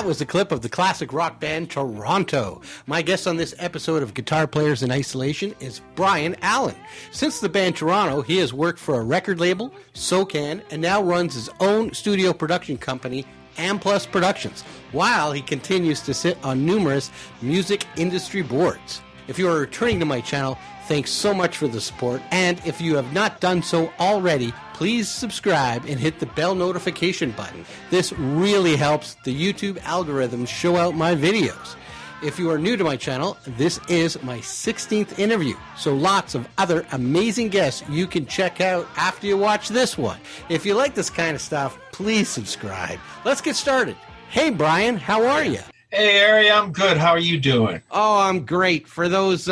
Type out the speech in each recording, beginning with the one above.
was a clip of the classic rock band Toronto. My guest on this episode of Guitar Players in Isolation is Brian Allen. Since the band Toronto, he has worked for a record label, Socan, and now runs his own studio production company, Amplus Productions, while he continues to sit on numerous music industry boards. If you are returning to my channel, thanks so much for the support, and if you have not done so already, please subscribe and hit the bell notification button. This really helps the YouTube algorithms show out my videos. If you are new to my channel, this is my 16th interview, so lots of other amazing guests you can check out after you watch this one. If you like this kind of stuff, please subscribe. Let's get started. Hey Brian, how are you? Hey Ari, I'm good. How are you doing? Oh, I'm great. For those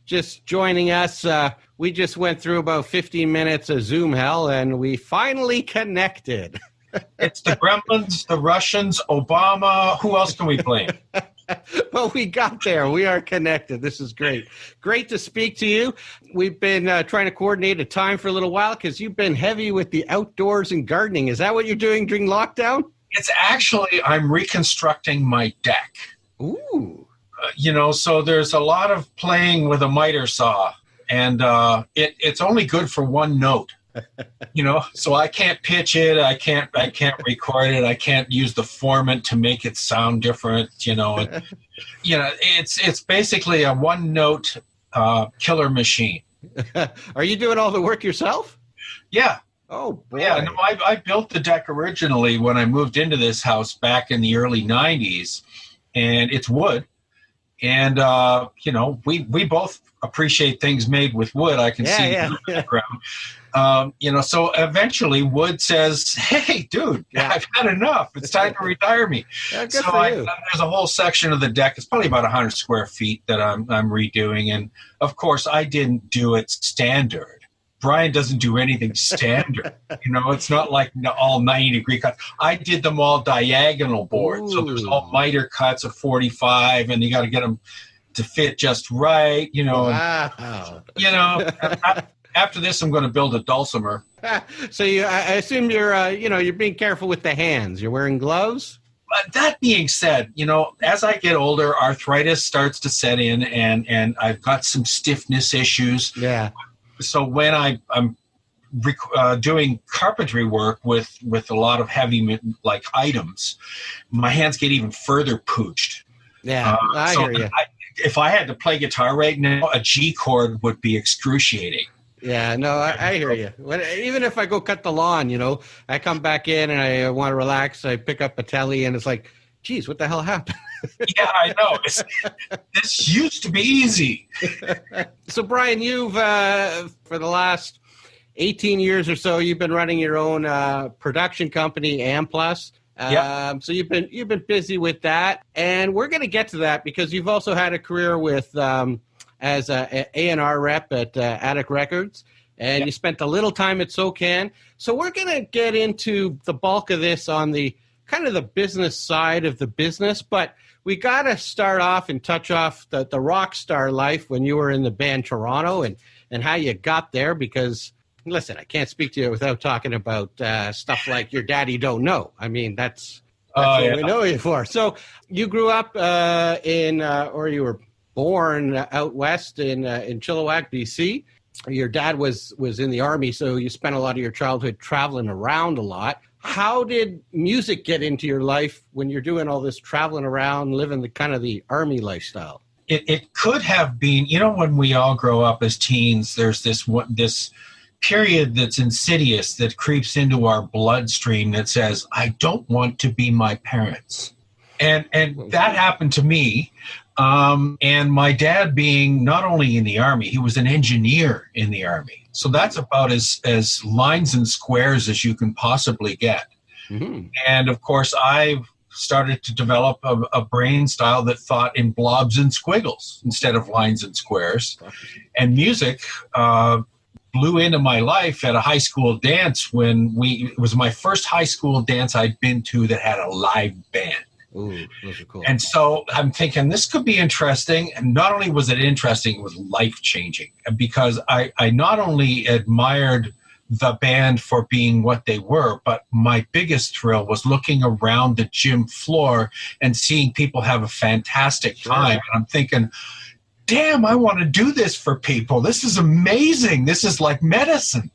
just joining us, we just went through about 15 minutes of Zoom hell, and we finally connected. It's the Gremlins, the Russians, Obama. Who else can we blame? Well, we got there. We are connected. This is great. Great to speak to you. We've been trying to coordinate a time for a little while because you've been heavy with the outdoors and gardening. Is that what you're doing during lockdown? It's actually, I'm reconstructing my deck. Ooh. So there's a lot of playing with a miter saw, and it's only good for one note. So I can't pitch it, I can't record it, I can't use the formant to make it sound different. It's basically a one note killer machine. Are you doing all the work yourself? Yeah. Oh boy. Yeah, no, I built the deck originally when I moved into this house back in the early 90s, and it's wood. And, we both appreciate things made with wood. I can see in the background. So eventually wood says, hey, dude, I've had enough. It's time to retire me. Yeah, so there's a whole section of the deck. It's probably about 100 square feet that I'm redoing. And, of course, I didn't do it standard. Brian doesn't do anything standard. It's not like all 90-degree cuts. I did them all diagonal boards. So there's all miter cuts of 45, and you got to get them to fit just right. Wow. After this, I'm going to build a dulcimer. So I assume you're being careful with the hands. You're wearing gloves? But that being said, as I get older, arthritis starts to set in, and I've got some stiffness issues. Yeah. So when I'm doing carpentry work with a lot of heavy items, my hands get even further pooched. Yeah, I hear you. If I had to play guitar right now, a G chord would be excruciating. Yeah, no, I hear you. Even if I go cut the lawn, I come back in and I want to relax, I pick up a telly and it's like, geez, what the hell happened? Yeah, I know. This used to be easy. So, Brian, you've, for the last 18 years or so, you've been running your own production company, Amplus. Yep. So you've been busy with that. And we're going to get to that because you've also had a career with as a A&R rep at Attic Records. And Yep. You spent a little time at Socan. So we're going to get into the bulk of this on the kind of the business side of the business, but we got to start off and touch off the rock star life when you were in the band Toronto and how you got there, because, listen, I can't speak to you without talking about stuff like Your Daddy Don't Know. I mean, that's what we know you for. So you grew up or you were born out west in Chilliwack, BC. Your dad was in the Army, so you spent a lot of your childhood traveling around a lot. How did music get into your life when you're doing all this traveling around, living the Army lifestyle? It could have been, when we all grow up as teens, there's this period that's insidious that creeps into our bloodstream that says, I don't want to be my parents. And that happened to me. And my dad being not only in the Army, he was an engineer in the Army. So that's about as lines and squares as you can possibly get. Mm-hmm. And of course, I've started to develop a brain style that thought in blobs and squiggles instead of lines and squares. And music blew into my life at a high school dance it was my first high school dance I'd been to that had a live band. Ooh, those are cool. And so I'm thinking this could be interesting. And not only was it interesting, it was life-changing because I not only admired the band for being what they were. But my biggest thrill was looking around the gym floor and seeing people have a fantastic time. And I'm thinking, damn, I want to do this for people. This is amazing. This is like medicine.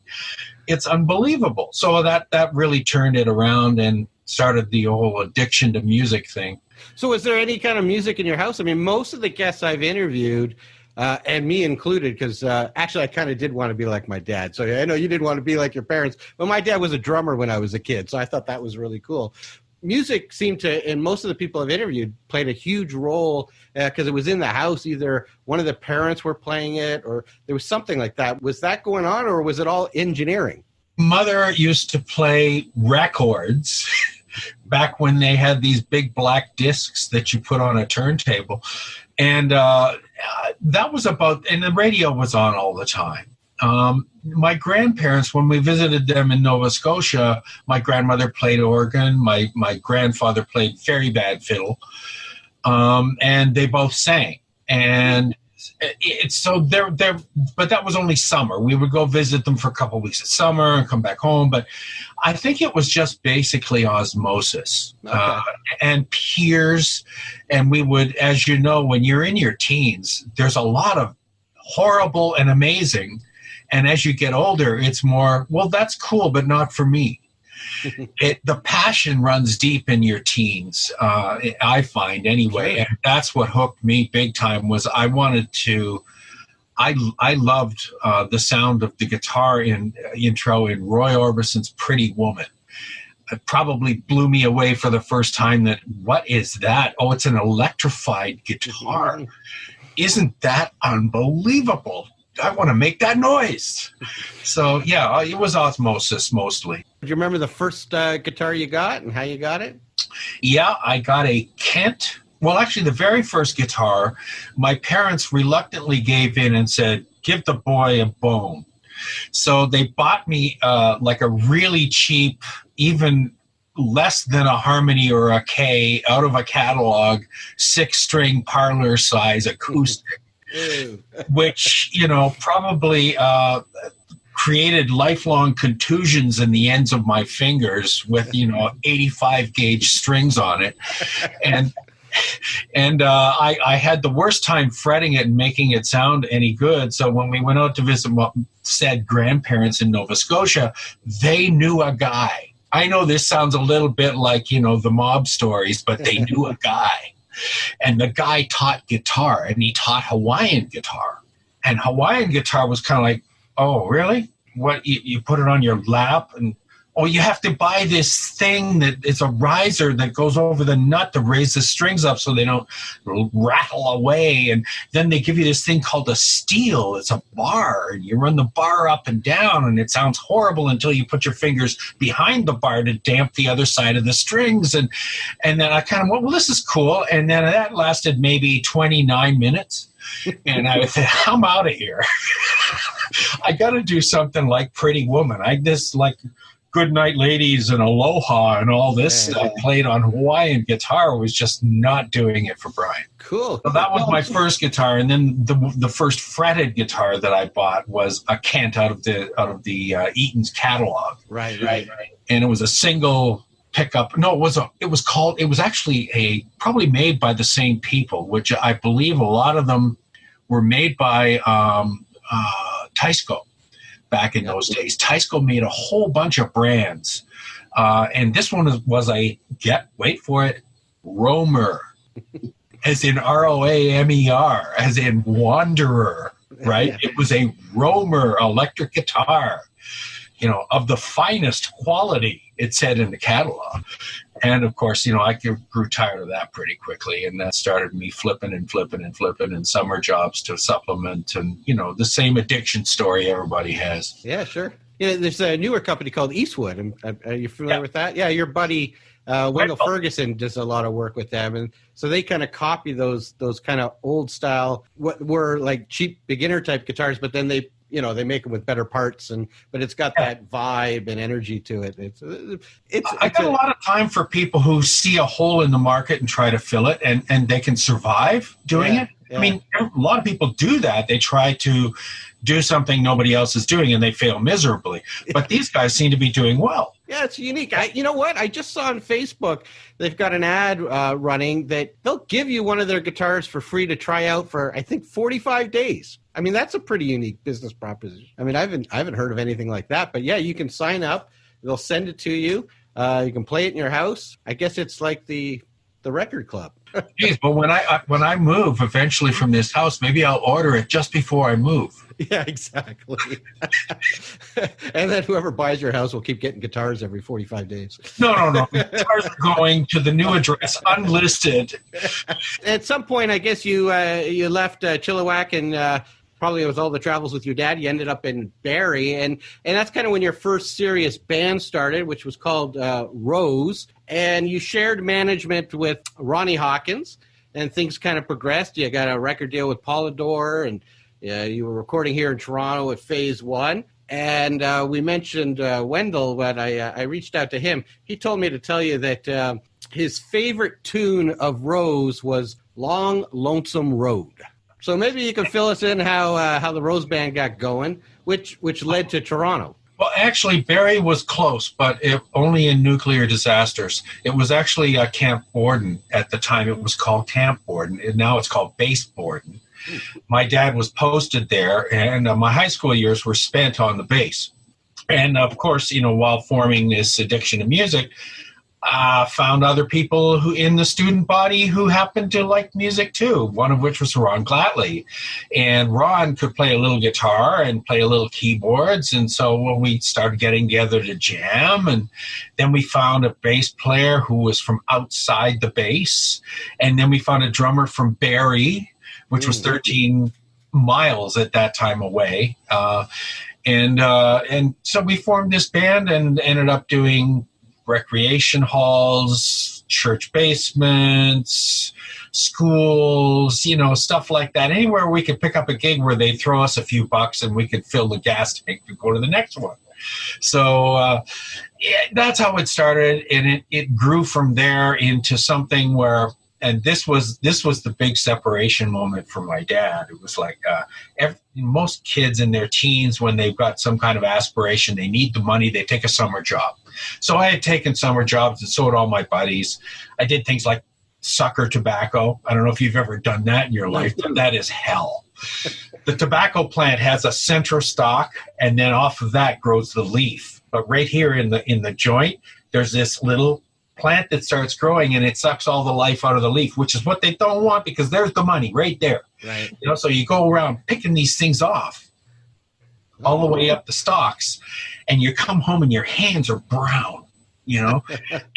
It's unbelievable. So that really turned it around and started the whole addiction to music thing. So is there any kind of music in your house? I mean, most of the guests I've interviewed, and me included, because actually I kind of did want to be like my dad. So I know you didn't want to be like your parents, but my dad was a drummer when I was a kid, so I thought that was really cool. Music seemed to, and most of the people I've interviewed, played a huge role because it was in the house. Either one of the parents were playing it or there was something like that. Was that going on, or was it all engineering? Mother used to play records back when they had these big black discs that you put on a turntable. And that was about, and the radio was on all the time. My grandparents, when we visited them in Nova Scotia, my grandmother played organ, my grandfather played very bad fiddle, and they both sang. And it's so they're but that was only summer. We would go visit them for a couple of weeks of summer and come back home. But I think it was just basically osmosis. And peers. And we would, as you know, when you're in your teens, there's a lot of horrible and amazing. And as you get older, it's more, well, that's cool, but not for me. The passion runs deep in your teens, I find anyway. Sure. And that's what hooked me big time. Was I wanted to, I loved the sound of the guitar intro in Roy Orbison's Pretty Woman. It probably blew me away for the first time. That, what is that? Oh, it's an electrified guitar. Isn't that unbelievable? I want to make that noise. So, yeah, it was osmosis mostly. Do you remember the first guitar you got and how you got it? Yeah, I got a Kent. Well, actually, the very first guitar, my parents reluctantly gave in and said, give the boy a bone. So they bought me like a really cheap, even less than a Harmony or a K, out of a catalog, 6-string parlor size acoustic. Which, probably created lifelong contusions in the ends of my fingers with, 85 gauge strings on it. And I had the worst time fretting it and making it sound any good. So when we went out to visit said grandparents in Nova Scotia, they knew a guy. I know this sounds a little bit like, the mob stories, but they knew a guy. And the guy taught guitar, and he taught Hawaiian guitar. And Hawaiian guitar was kind of like, oh, really? What, you put it on your lap? And, oh, you have to buy this thing that it's a riser that goes over the nut to raise the strings up so they don't rattle away. And then they give you this thing called a steel. It's a bar, and you run the bar up and down, and it sounds horrible until you put your fingers behind the bar to damp the other side of the strings. And then I kind of went, well, this is cool. And then that lasted maybe 29 minutes. And I said, I'm out of here. I got to do something like Pretty Woman. I just like Good Night Ladies and Aloha and all this stuff played on Hawaiian guitar was just not doing it for Brian. Cool. So that was my first guitar, and then the first fretted guitar that I bought was a Kent out of the Eaton's catalog. Right. And it was a single pickup. No, it was actually probably made by the same people, which I believe a lot of them were made by Teisco. Back in those days, Teisco made a whole bunch of brands, and this one was wait for it, Romer, as in Roamer, as in Wanderer, right? It was a Romer electric guitar, of the finest quality, it said in the catalog. And of course, I grew tired of that pretty quickly, and that started me flipping and summer jobs to supplement, and the same addiction story everybody has. Yeah, sure. There's a newer company called Eastwood. Are you familiar with that? Yeah, your buddy Wendell Ferguson does a lot of work with them, and so they kind of copy those kind of old style, what were like cheap beginner type guitars, but then they make them with better parts, but it's got that vibe and energy to it. I got a lot of time for people who see a hole in the market and try to fill it, and they can survive doing it. Yeah. I mean, a lot of people do that. They try to do something nobody else is doing, and they fail miserably. But these guys seem to be doing well. Yeah, it's unique. You know what? I just saw on Facebook they've got an ad running that they'll give you one of their guitars for free to try out for, I think, 45 days. I mean, that's a pretty unique business proposition. I mean, I haven't heard of anything like that. But yeah, you can sign up. They'll send it to you. You can play it in your house. I guess it's like the record club. Geez, but when I move eventually from this house, maybe I'll order it just before I move. Yeah, exactly. And then whoever buys your house will keep getting guitars every 45 days. No. Guitars are going to the new address, unlisted. At some point, I guess you left Chilliwack and probably with all the travels with your dad, you ended up in Barrie. And that's kind of when your first serious band started, which was called Rose. And you shared management with Ronnie Hawkins, and things kind of progressed. You got a record deal with Polydor, and you were recording here in Toronto at Phase 1. And we mentioned Wendell, but I reached out to him. He told me to tell you that his favorite tune of Rose was Long Lonesome Road. So maybe you can fill us in how the Rose Band got going, which led to Toronto. Well, actually, Barrie was close, but only in nuclear disasters. It was actually Camp Borden at the time. It was called Camp Borden, and now it's called Base Borden. My dad was posted there, and my high school years were spent on the base. And, of course, while forming this addiction to music, found other people who in the student body who happened to like music too, one of which was Ron Glatley. And Ron could play a little guitar and play a little keyboards. And so when we started getting together to jam, and then we found a bass player who was from outside the bass. And then we found a drummer from Barrie, which was 13 miles at that time away. And so we formed this band and ended up doing recreation halls, church basements, schools, stuff like that. Anywhere we could pick up a gig where they'd throw us a few bucks and we could fill the gas tank to go to the next one. So that's how it started, and it grew from there into something where, and this was the big separation moment for my dad. It was like most kids in their teens, when they've got some kind of aspiration, they need the money, they take a summer job. So I had taken summer jobs, and so had all my buddies. I did things like sucker tobacco. I don't know if you've ever done that in your life, but that is hell. The tobacco plant has a center stalk, and then off of that grows the leaf. But right here in the joint, there's this little plant that starts growing, and it sucks all the life out of the leaf, which is what they don't want, because there's the money right there. Right. So you go around picking these things off all the way up the stalks, and you come home and your hands are brown,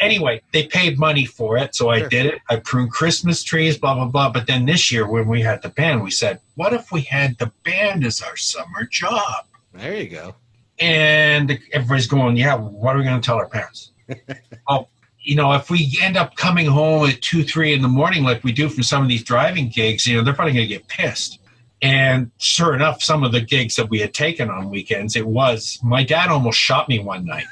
Anyway, they paid money for it, so I did it. I pruned Christmas trees, blah, blah, blah. But then this year when we had the band, we said, what if we had the band as our summer job? There you go. And everybody's going, yeah, what are we going to tell our parents? If we end up coming home at 2, 3 in the morning like we do from some of these driving gigs, they're probably going to get pissed. And sure enough, some of the gigs that we had taken on weekends, my dad almost shot me one night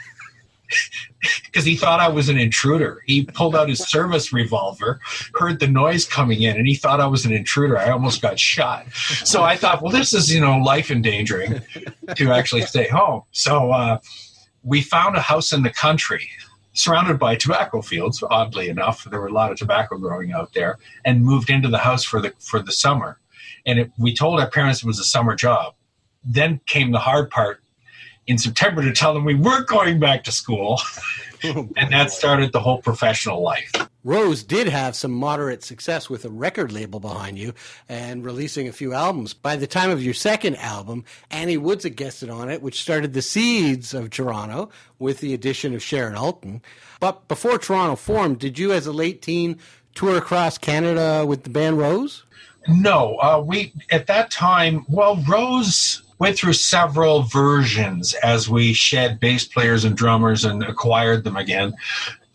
because he thought I was an intruder. He pulled out his service revolver, heard the noise coming in, and he thought I was an intruder. I almost got shot. So I thought, well, this is, life endangering to actually stay home. So we found a house in the country surrounded by tobacco fields, oddly enough. There were a lot of tobacco growing out there, and moved into the house for the summer. And we told our parents it was a summer job. Then came the hard part in September to tell them we weren't going back to school. And that started the whole professional life. Rose did have some moderate success with a record label behind you and releasing a few albums. By the time of your second album, Annie Woods had guested on it, which started the seeds of Toronto with the addition of Sheron Alton. But before Toronto formed, did you as a late teen tour across Canada with the band Rose? No, we at that time, Rose went through several versions as we shed bass players and drummers and acquired them again.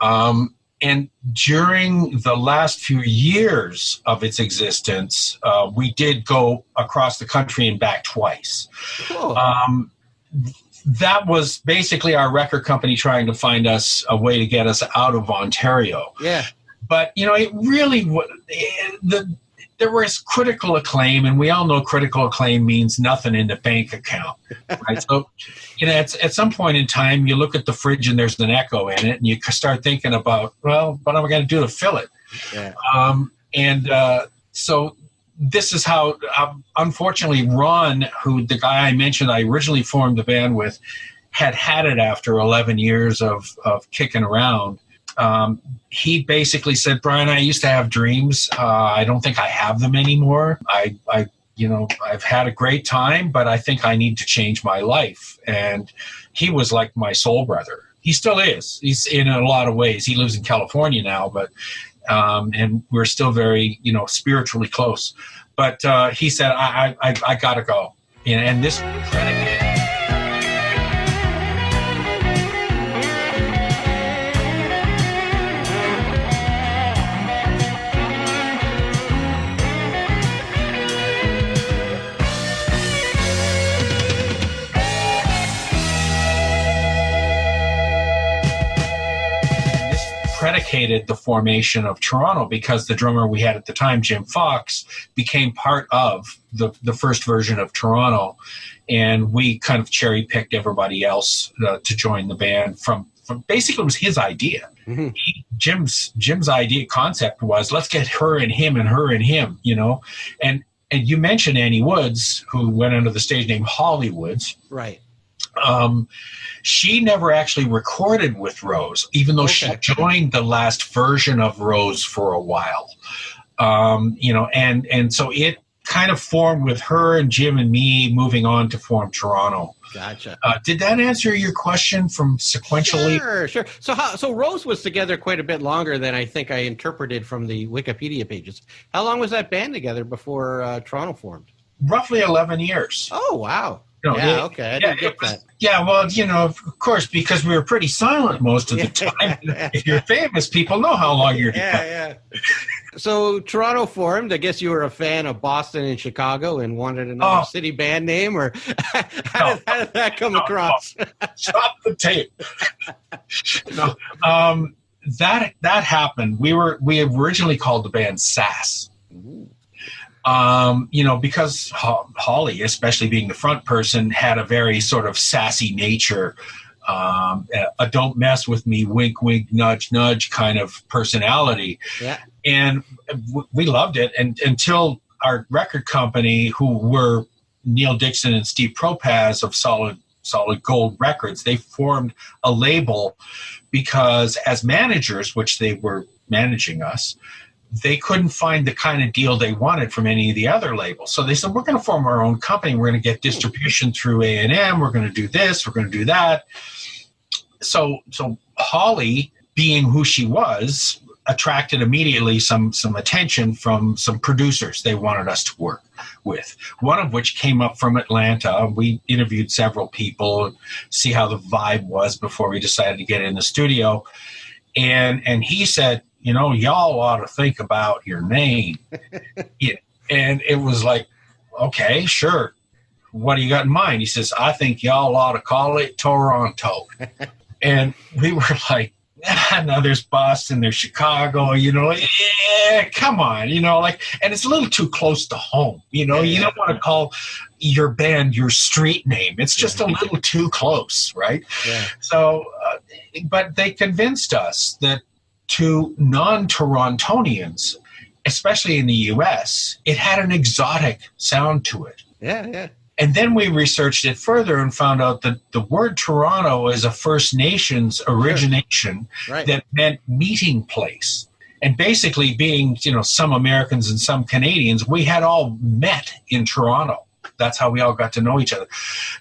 And during the last few years of its existence, we did go across the country and back twice. Cool. That was basically our record company trying to find us a way to get us out of Ontario. Yeah. But, it really there was critical acclaim, and we all know critical acclaim means nothing in the bank account, right? So, at some point in time, you look at the fridge and there's an echo in it, and you start thinking about, well, what am I going to do to fill it? Yeah. So this is how, unfortunately, Ron, who the guy I mentioned I originally formed the band with, had it after 11 years of kicking around. He basically said, Brian, I used to have dreams. I don't think I have them anymore. I've had a great time, but I think I need to change my life. And he was like my soul brother. He still is. He's in a lot of ways. He lives in California now, but and we're still very, spiritually close. But he said, I got to go. And this predicated the formation of Toronto, because the drummer we had at the time, Jim Fox, became part of the first version of Toronto, and we kind of cherry picked everybody else to join the band from basically it was his idea. Mm-hmm. Jim's idea concept was, let's get her and him and her and him, and you mentioned Annie Woods, who went under the stage name Holly Woods, right? She never actually recorded with Rose, even though she joined the last version of Rose for a while. And so it kind of formed with her and Jim and me moving on to form Toronto. Gotcha. Did that answer your question from sequentially? Sure. So Rose was together quite a bit longer than I think I interpreted from the Wikipedia pages. How long was that band together before Toronto formed? Roughly 11 years. Oh, wow. Okay. I didn't get that. Yeah, well, of course, because we were pretty silent most of the time. If you're famous, people know how long you're together. Yeah. So Toronto formed. I guess you were a fan of Boston and Chicago and wanted another city band name, or how did that come across? Stop the tape. That happened. We originally called the band Sass. Ooh. Because Holly, especially being the front person, had a very sort of sassy nature, a don't mess with me, wink, wink, nudge, nudge kind of personality. Yeah. And we loved it. And until our record company, who were Neil Dixon and Steve Propaz of Solid Gold Records, they formed a label because as managers, which they were managing us, they couldn't find the kind of deal they wanted from any of the other labels. So they said, we're going to form our own company. We're going to get distribution through A&M. We're going to do this. We're going to do that. So Holly, being who she was, attracted immediately some attention from some producers they wanted us to work with, one of which came up from Atlanta. We interviewed several people, see how the vibe was before we decided to get in the studio. And he said, y'all ought to think about your name. And it was like, okay, sure. What do you got in mind? He says, I think y'all ought to call it Toronto. And we were like, now there's Boston, there's Chicago, come on, and it's a little too close to home. You don't want to call your band your street name. It's just a little too close, right? Yeah. So, but they convinced us that to non-Torontonians, especially in the U.S., it had an exotic sound to it. Yeah. And then we researched it further and found out that the word Toronto is a First Nations origination that meant meeting place. And basically being, some Americans and some Canadians, we had all met in Toronto. That's how we all got to know each other.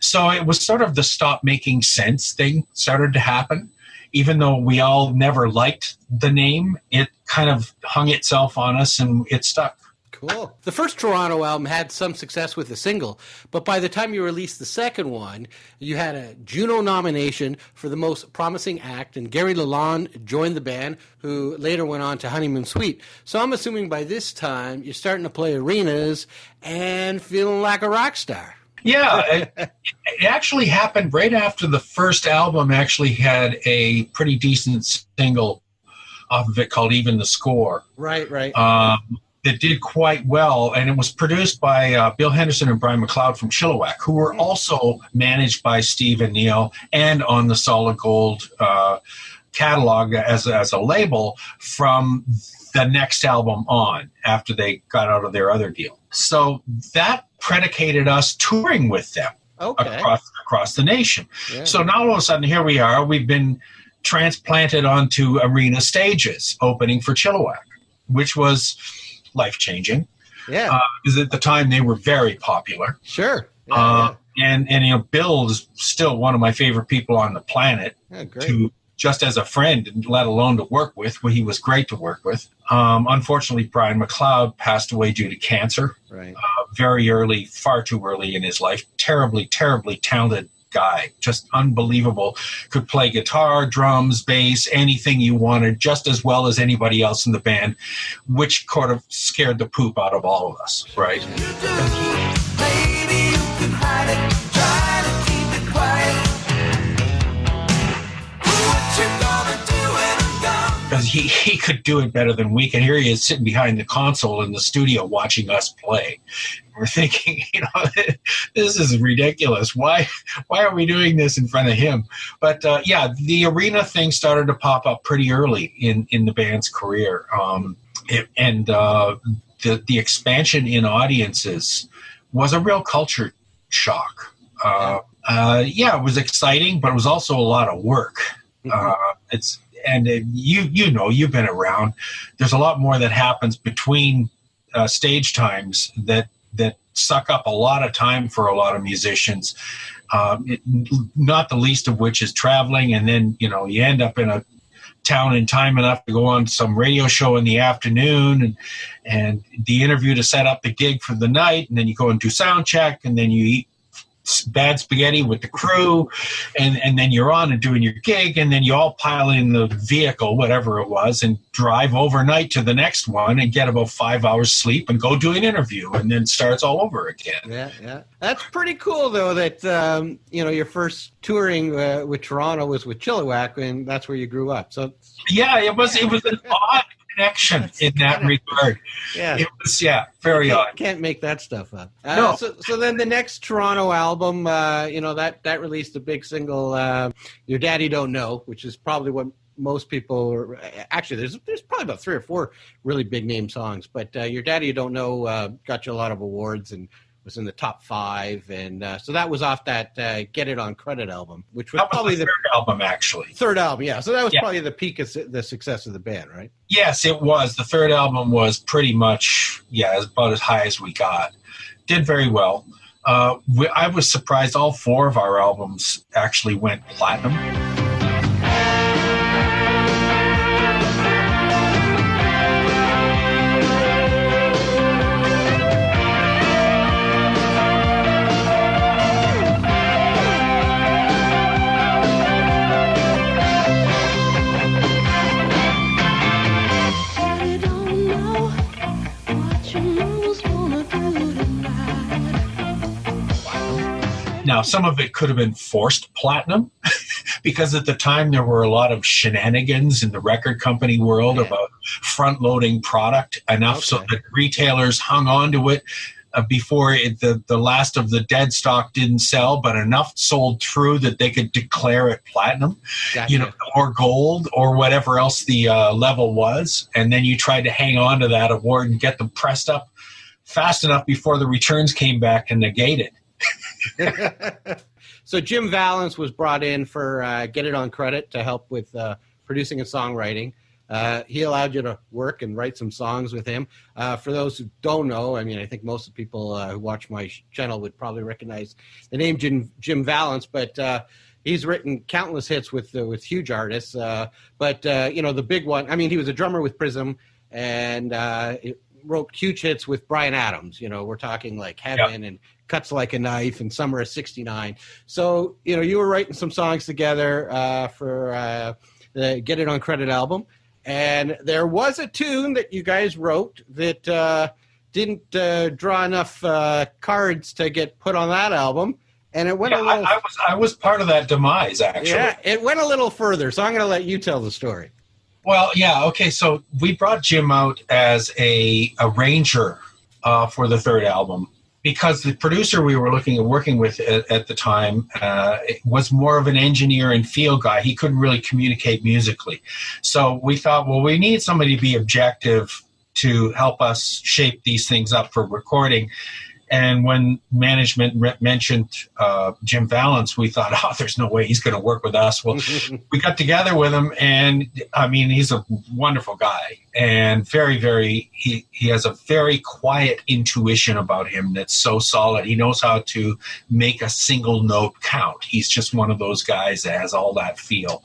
So it was sort of the stop making sense thing started to happen. Even though we all never liked the name, it kind of hung itself on us and it stuck. Cool. The first Toronto album had some success with the single, but by the time you released the second one, you had a Juno nomination for the most promising act, and Gary Lalonde joined the band, who later went on to Honeymoon Suite. So I'm assuming by this time you're starting to play arenas and feeling like a rock star. Yeah, it actually happened right after the first album actually had a pretty decent single off of it called Even the Score. Right. that did quite well, and it was produced by Bill Henderson and Brian McLeod from Chilliwack, who were also managed by Steve and Neil, and on the Solid Gold catalog as a label from the next album on, after they got out of their other deal. So that predicated us touring with them across the nation. Yeah. So now all of a sudden, here we are. We've been transplanted onto arena stages, opening for Chilliwack, which was life-changing. Yeah. Because at the time, they were very popular. Sure. Yeah, And you know, Bill is still one of my favorite people on the planet. Yeah, great. Just as a friend, let alone to work with. Well, he was great to work with. Unfortunately, Brian McLeod passed away due to cancer. Right. Very early, far too early in his life. Terribly, terribly talented guy. Just unbelievable. Could play guitar, drums, bass, anything you wanted, just as well as anybody else in the band, which sort of scared the poop out of all of us, right? Baby, you can hide it, try to keep it quiet. Because he could do it better than we can. Here he is sitting behind the console in the studio watching us play. We're thinking, you know, this is ridiculous. Why are we doing this in front of him? But yeah, the arena thing started to pop up pretty early in the band's career. The expansion in audiences was a real culture shock. Yeah, it was exciting, but it was also a lot of work. You know, you've been around. There's a lot more that happens between stage times that suck up a lot of time for a lot of musicians. Not the least of which is traveling, and then you know you end up in a town in time enough to go on some radio show in the afternoon, and the interview to set up the gig for the night, and then you go and do sound check, and then you eat bad spaghetti with the crew, and then you're on and doing your gig, and then you all pile in the vehicle, whatever it was, and drive overnight to the next one and get about 5 hours sleep and go do an interview, and then starts all over again. Yeah. That's pretty cool, though, that you know, your first touring with Toronto was with Chilliwack, and that's where you grew up. So yeah, it was an odd connection in that regard. Yeah, it was very odd. Can't make that stuff up. No. So then the next Toronto album, you know, that released a big single, "Your Daddy Don't Know," which is probably what most people actually. There's probably about 3 or 4 really big name songs, but "Your Daddy Don't Know" got you a lot of awards and was in the top 5, and so that was off that Get It On Credit album, which was probably the third album, actually. Third album, yeah. So that was probably the peak of the success of the band, right? Yes, it was. The third album was pretty much, about as high as we got. Did very well. I was surprised all 4 of our albums actually went platinum. Now, some of it could have been forced platinum because at the time there were a lot of shenanigans in the record company world about front-loading product enough so that retailers hung on to it before the last of the dead stock didn't sell, but enough sold through that they could declare it platinum, you know, or gold or whatever else the level was. And then you tried to hang on to that award and get them pressed up fast enough before the returns came back and negate it. So Jim Vallance was brought in for Get It On Credit to help with producing and songwriting. He allowed you to work and write some songs with him. For those who don't know, I mean, I think most of the people who watch my channel would probably recognize the name Jim Vallance, but he's written countless hits with huge artists. But you know, the big one, I mean, he was a drummer with Prism, and wrote huge hits with Bryan Adams. You know, we're talking like Heaven and Cuts Like a Knife and Summer of '69. So, you know, you were writing some songs together for the Get It On Credit album. And there was a tune that you guys wrote that didn't draw enough cards to get put on that album. And it went a little... I was part of that demise, actually. Yeah, it went a little further. So I'm going to let you tell the story. Well, yeah, okay. So we brought Jim out as a arranger for the third album because the producer we were looking at working with at the time was more of an engineer and field guy. He couldn't really communicate musically. So we thought, well, we need somebody to be objective to help us shape these things up for recording. And when management mentioned Jim Vallance, we thought, oh, there's no way he's going to work with us. Well, we got together with him, and I mean, he's a wonderful guy and very, very, he has a very quiet intuition about him that's so solid. He knows how to make a single note count. He's just one of those guys that has all that feel.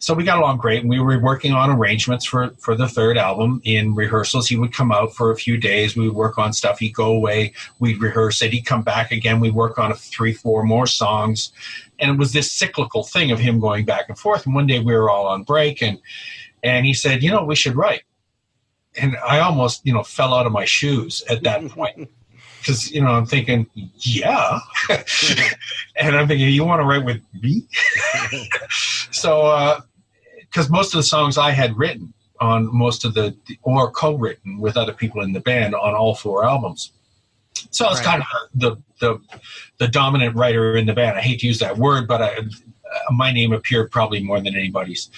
So we got along great, and we were working on arrangements for the third album in rehearsals. He would come out for a few days. We would work on stuff. He'd go away. We'd rehearse it. He'd come back again. We'd work on 3-4 more songs. And it was this cyclical thing of him going back and forth. And one day we were all on break, and he said, you know, we should write. And I almost, fell out of my shoes at that point. Because, I'm thinking, yeah. And I'm thinking, you want to write with me? So, because most of the songs I had written on most of or co-written with other people in the band on all 4 albums. So I was kind of the dominant writer in the band. I hate to use that word, but my name appeared probably more than anybody's.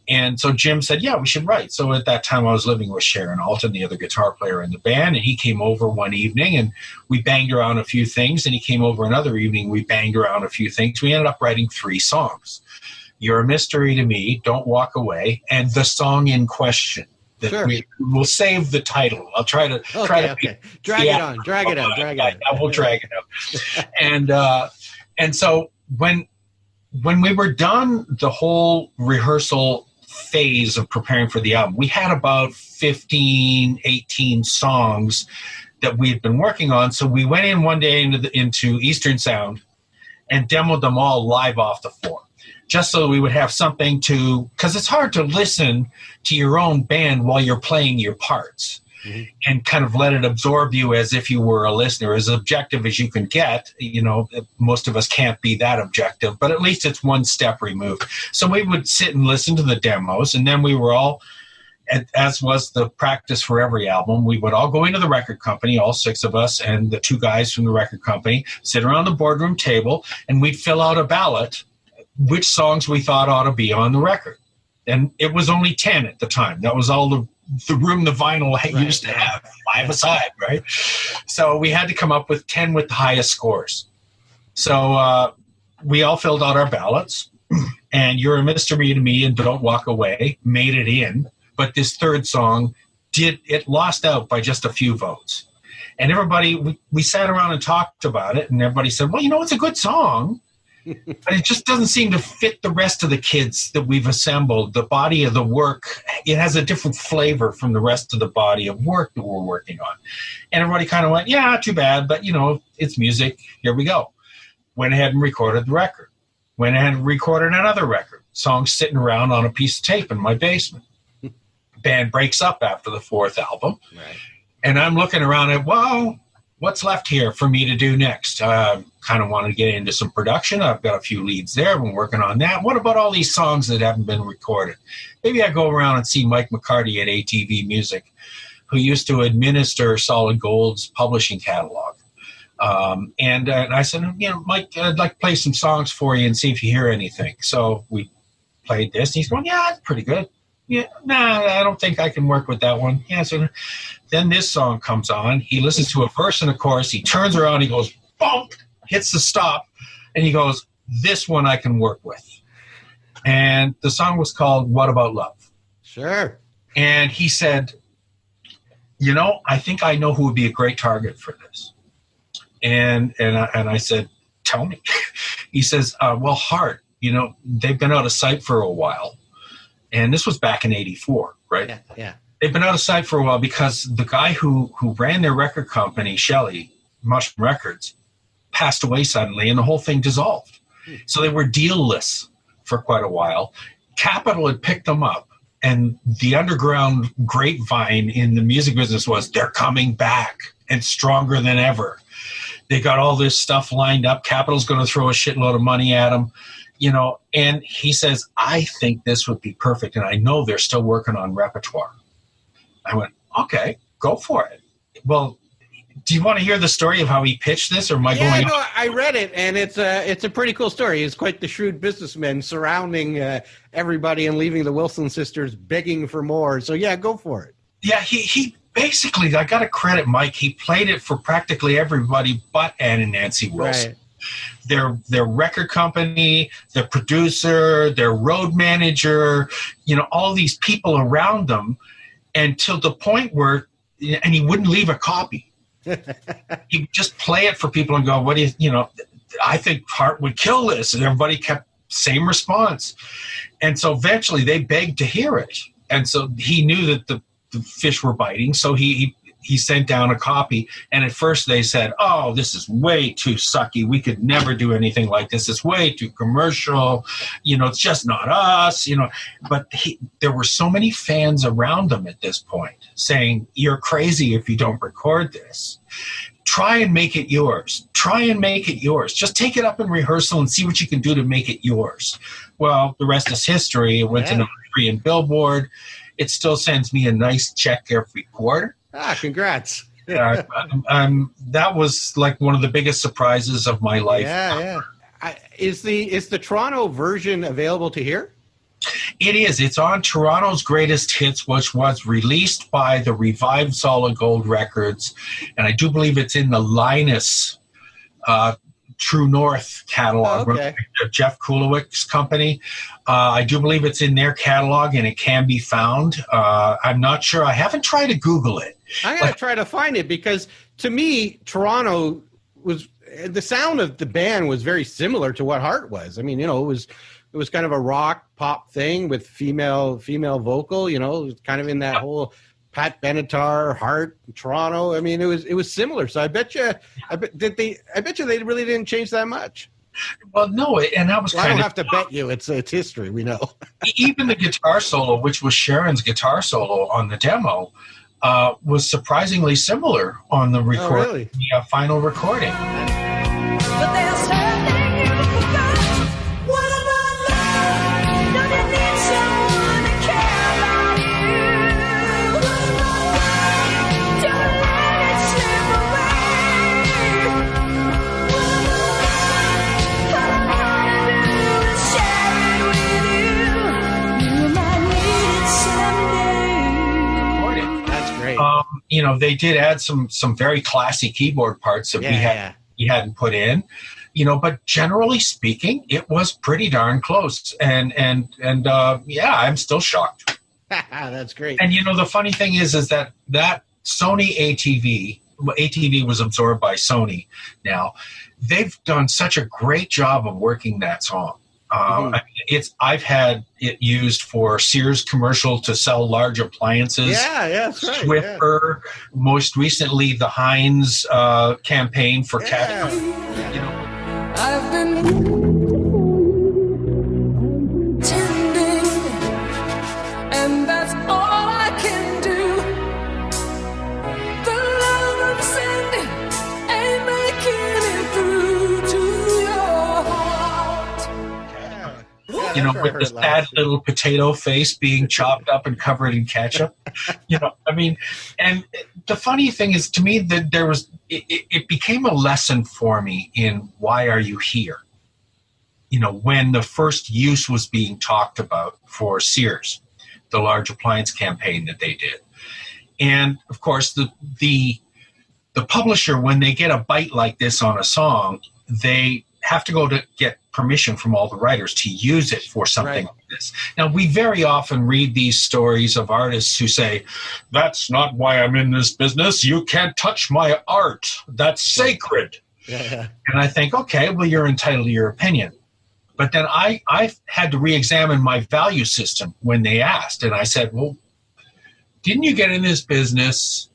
And so Jim said, yeah, we should write. So at that time I was living with Sheron, Alton, the other guitar player in the band, and he came over one evening and we banged around a few things, and he came over another evening, we banged around a few things. We ended up writing 3 songs. You're a Mystery to Me, Don't Walk Away, and the song in question. Sure. We'll save the title. I'll try to Drag it on. I will drag it out. And so when we were done the whole rehearsal phase of preparing for the album, we had about 15, 18 songs that we had been working on. So we went in one day into Eastern Sound and demoed them all live off the floor, just so we would have something to, because it's hard to listen to your own band while you're playing your parts. Mm-hmm. And kind of let it absorb you as if you were a listener, as objective as you can get. Most of us can't be that objective, but at least it's one step removed. So we would sit and listen to the demos, and then we were all, as was the practice for every album, we would all go into the record company, all 6 of us and the 2 guys from the record company, sit around the boardroom table, and we'd fill out a ballot which songs we thought ought to be on the record. And it was only 10 at the time. That was all the room the vinyl used to have, 5 aside, right? So we had to come up with 10 with the highest scores. So we all filled out our ballots, and You're a Mystery to Me and Don't Walk Away made it in, but this third song lost out by just a few votes. And everybody, we sat around and talked about it, and everybody said, well, it's a good song, but it just doesn't seem to fit the rest of the kids that we've assembled. The body of the work, it has a different flavor from the rest of the body of work that we're working on. And everybody kind of went, yeah, too bad, but, it's music. Here we go. Went ahead and recorded the record. Went ahead and recorded another record. Songs sitting around on a piece of tape in my basement. Band breaks up after the 4th album. Right. And I'm looking around at, well, what's left here for me to do next? Kind of want to get into some production. I've got a few leads there. I've been working on that. What about all these songs that haven't been recorded? Maybe I go around and see Mike McCarty at ATV Music, who used to administer Solid Gold's publishing catalog. And I said, Mike, I'd like to play some songs for you and see if you hear anything. So we played this, and he's going, yeah, it's pretty good. Yeah, I don't think I can work with that one. Yeah, so then this song comes on. He listens to a verse and a chorus. He turns around, he goes, bump, hits the stop, and he goes, this one I can work with. And the song was called What About Love? Sure. And he said, I think I know who would be a great target for this. And I said, tell me. He says, well, Heart, they've been out of sight for a while. And this was back in 84, right? Yeah. They've been out of sight for a while because the guy who ran their record company, Shelley, Mushroom Records, passed away suddenly, and the whole thing dissolved. So they were deal-less for quite a while. Capitol had picked them up, and the underground grapevine in the music business was, they're coming back and stronger than ever. They got all this stuff lined up. Capitol's going to throw a shitload of money at them, and he says, I think this would be perfect. And I know they're still working on repertoire. I went, okay, go for it. Well, do you want to hear the story of how he pitched this, or am I going? No, I read it, and it's a pretty cool story. He's quite the shrewd businessman, surrounding everybody and leaving the Wilson sisters begging for more. So yeah, go for it. Yeah, he basically, I got to credit Mike. He played it for practically everybody but Ann and Nancy Wilson. Right. Their record company, their producer, their road manager, all these people around them, until the point where, and he wouldn't leave a copy. He'd just play it for people and go, what do you, I think Hart would kill this. And everybody kept same response. And so eventually they begged to hear it. And so he knew that the fish were biting. So he sent down a copy. And at first they said, oh, this is way too sucky. We could never do anything like this. It's way too commercial. It's just not us, But there were so many fans around him at this point saying, you're crazy if you don't record this. Try and make it yours. Just take it up in rehearsal and see what you can do to make it yours. Well, the rest is history. It went to number 3 in Billboard. It still sends me a nice check every quarter. Congrats. Yeah, that was like one of the biggest surprises of my life. Yeah. Is the Toronto version available to hear? It is. It's on Toronto's Greatest Hits, which was released by the Revived Solid Gold Records, and I do believe it's in the Linus True North catalog, Jeff Kulowicz's company. I do believe it's in their catalog, and it can be found. I'm not sure. I haven't tried to Google it. I'm going to try to find it, because to me, Toronto was, the sound of the band was very similar to what Hart was. I mean, it was kind of a rock pop thing with female vocal, it was kind of in that whole Pat Benatar, Hart, Toronto. I mean, it was similar. So I bet you they really didn't change that much. Well, no, and that was I don't have to bet you. It's history. We know. Even the guitar solo, which was Sheron's guitar solo on the demo, was surprisingly similar on the really? The final recording. But there's something you forgot. What about love? Don't you need someone to care about you? What about love? Don't let it slip away. What about love? All I wanna do is share it with you. You might need it someday. That's great. They did add some very classy keyboard parts that we hadn't put in, but generally speaking, it was pretty darn close. And I'm still shocked. That's great. And the funny thing is that Sony ATV was absorbed by Sony. Now they've done such a great job of working that song. I've had it used for Sears commercial to sell large appliances. Yeah, that's right. Swiffer, most recently the Heinz campaign for cat. I've been tending, and that's all I can do. The love I'm sending ain't making it through to your heart. With the sad little potato face being chopped up and covered in ketchup. And the funny thing is, to me, that it became a lesson for me in Why Are You Here? When the first use was being talked about for Sears, the large appliance campaign that they did. And of course, the publisher, when they get a bite like this on a song, they have to go to get permission from all the writers to use it for something like this. Now, we very often read these stories of artists who say, that's not why I'm in this business. You can't touch my art. That's sacred. Yeah. And I think, okay, well, you're entitled to your opinion. But then I had to re-examine my value system when they asked. And I said, well, didn't you get in this business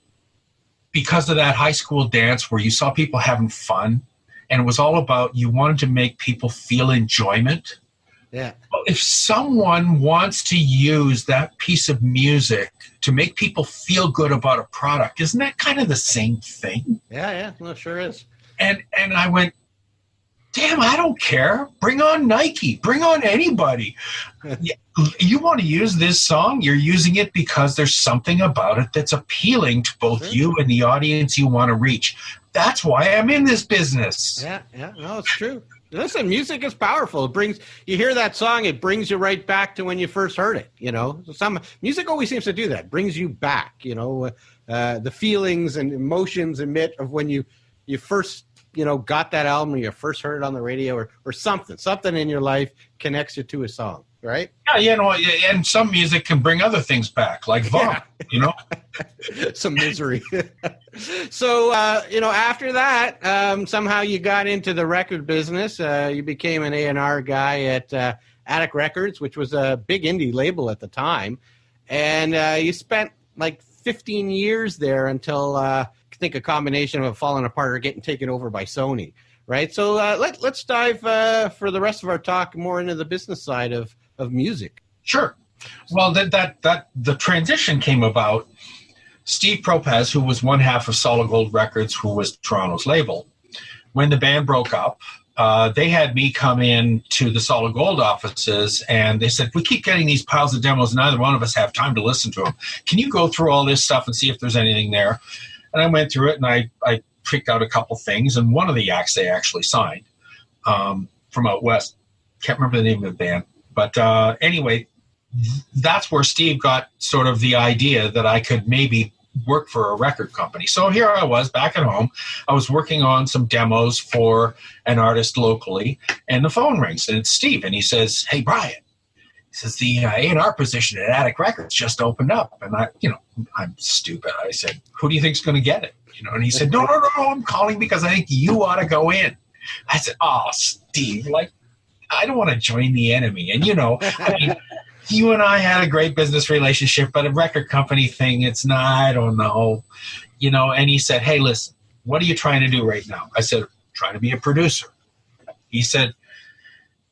because of that high school dance where you saw people having fun? And it was all about, you wanted to make people feel enjoyment. Yeah. Well, if someone wants to use that piece of music to make people feel good about a product, isn't that kind of the same thing? Yeah. Well, it sure is. And I went, damn, I don't care. Bring on Nike. Bring on anybody. You want to use this song? You're using it because there's something about it that's appealing to both you and the audience you want to reach. That's why I'm in this business. Yeah, no, it's true. Listen, music is powerful. You hear that song, it brings you right back to when you first heard it. Some music always seems to do that. Brings you back. The feelings and emotions of when you first got that album, or you first heard it on the radio, or something in your life connects you to a song, right? Yeah, and some music can bring other things back, like vomit, Some misery. So, after that, somehow you got into the record business. You became an A&R guy at Attic Records, which was a big indie label at the time. And you spent like 15 years there until I think a combination of falling apart or getting taken over by Sony, right? So let's dive for the rest of our talk more into the business side of music. Sure. Well, the transition came about. Steve Propaz, who was one half of Solid Gold Records, who was Toronto's label, when the band broke up, they had me come in to the Solid Gold offices, and they said, we keep getting these piles of demos, and neither one of us have time to listen to them. Can you go through all this stuff and see if there's anything there? And I went through it, and I picked out a couple things, and one of the acts they actually signed from out west. Can't remember the name of the band. But anyway, that's where Steve got sort of the idea that I could maybe work for a record company. So here I was back at home. I was working on some demos for an artist locally, and the phone rings, and it's Steve, and he says, hey, Brian. He says, the A&R position at Attic Records just opened up. And I'm stupid. I said, who do you think's going to get it? And he said, no, I'm calling because I think you ought to go in. I said, oh, Steve, I don't want to join the enemy. And, you and I had a great business relationship, but a record company thing, it's not, I don't know. And he said, hey, listen, what are you trying to do right now? I said, trying to be a producer. He said,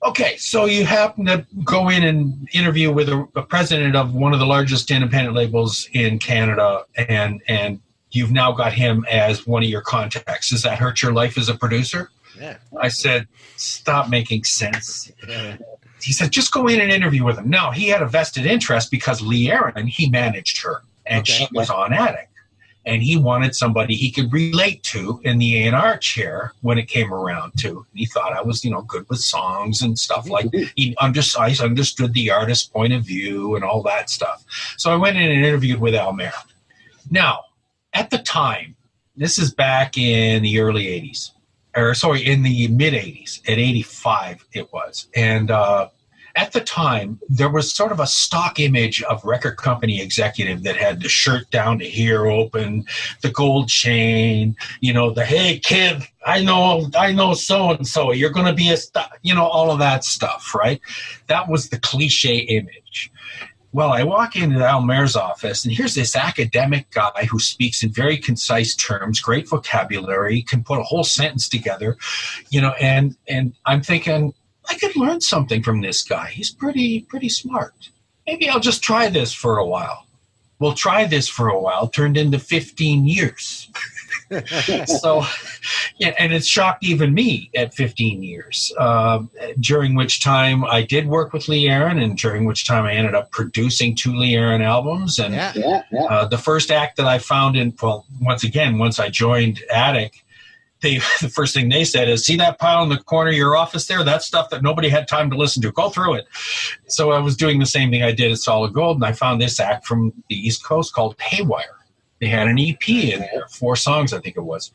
okay, so you happen to go in and interview with a president of one of the largest independent labels in Canada, and you've now got him as one of your contacts. Does that hurt your life as a producer? Yeah. I said, stop making sense. Yeah. He said, just go in and interview with him. No, he had a vested interest because Lee Aaron, he managed her, and she was on Attic. And he wanted somebody he could relate to in the A&R chair when it came around to. And he thought I was, good with songs and stuff like that. I understood the artist's point of view and all that stuff. So I went in and interviewed with Al Mayer. Now, at the time, this is back in the early 80s. In the mid-'80s, at 85 it was. And at the time, there was sort of a stock image of record company executive that had the shirt down to here open, the gold chain, the, hey, kid, I know so-and-so, you're going to be a star, all of that stuff, right? That was the cliche image. Well, I walk into Al Mayer's office, and here's this academic guy who speaks in very concise terms, great vocabulary, can put a whole sentence together, and I'm thinking, I could learn something from this guy. He's pretty smart. Maybe I'll just try this for a while. Well, try this for a while turned into 15 years. So, and it shocked even me at 15 years, during which time I did work with Lee Aaron, and during which time I ended up producing 2 Lee Aaron albums. And the first act that I found once I joined Attic, the first thing they said is, see that pile in the corner of your office there? That's stuff that nobody had time to listen to. Go through it. So I was doing the same thing I did at Solid Gold, and I found this act from the East Coast called Haywire. They had an EP in there, 4 songs, I think it was.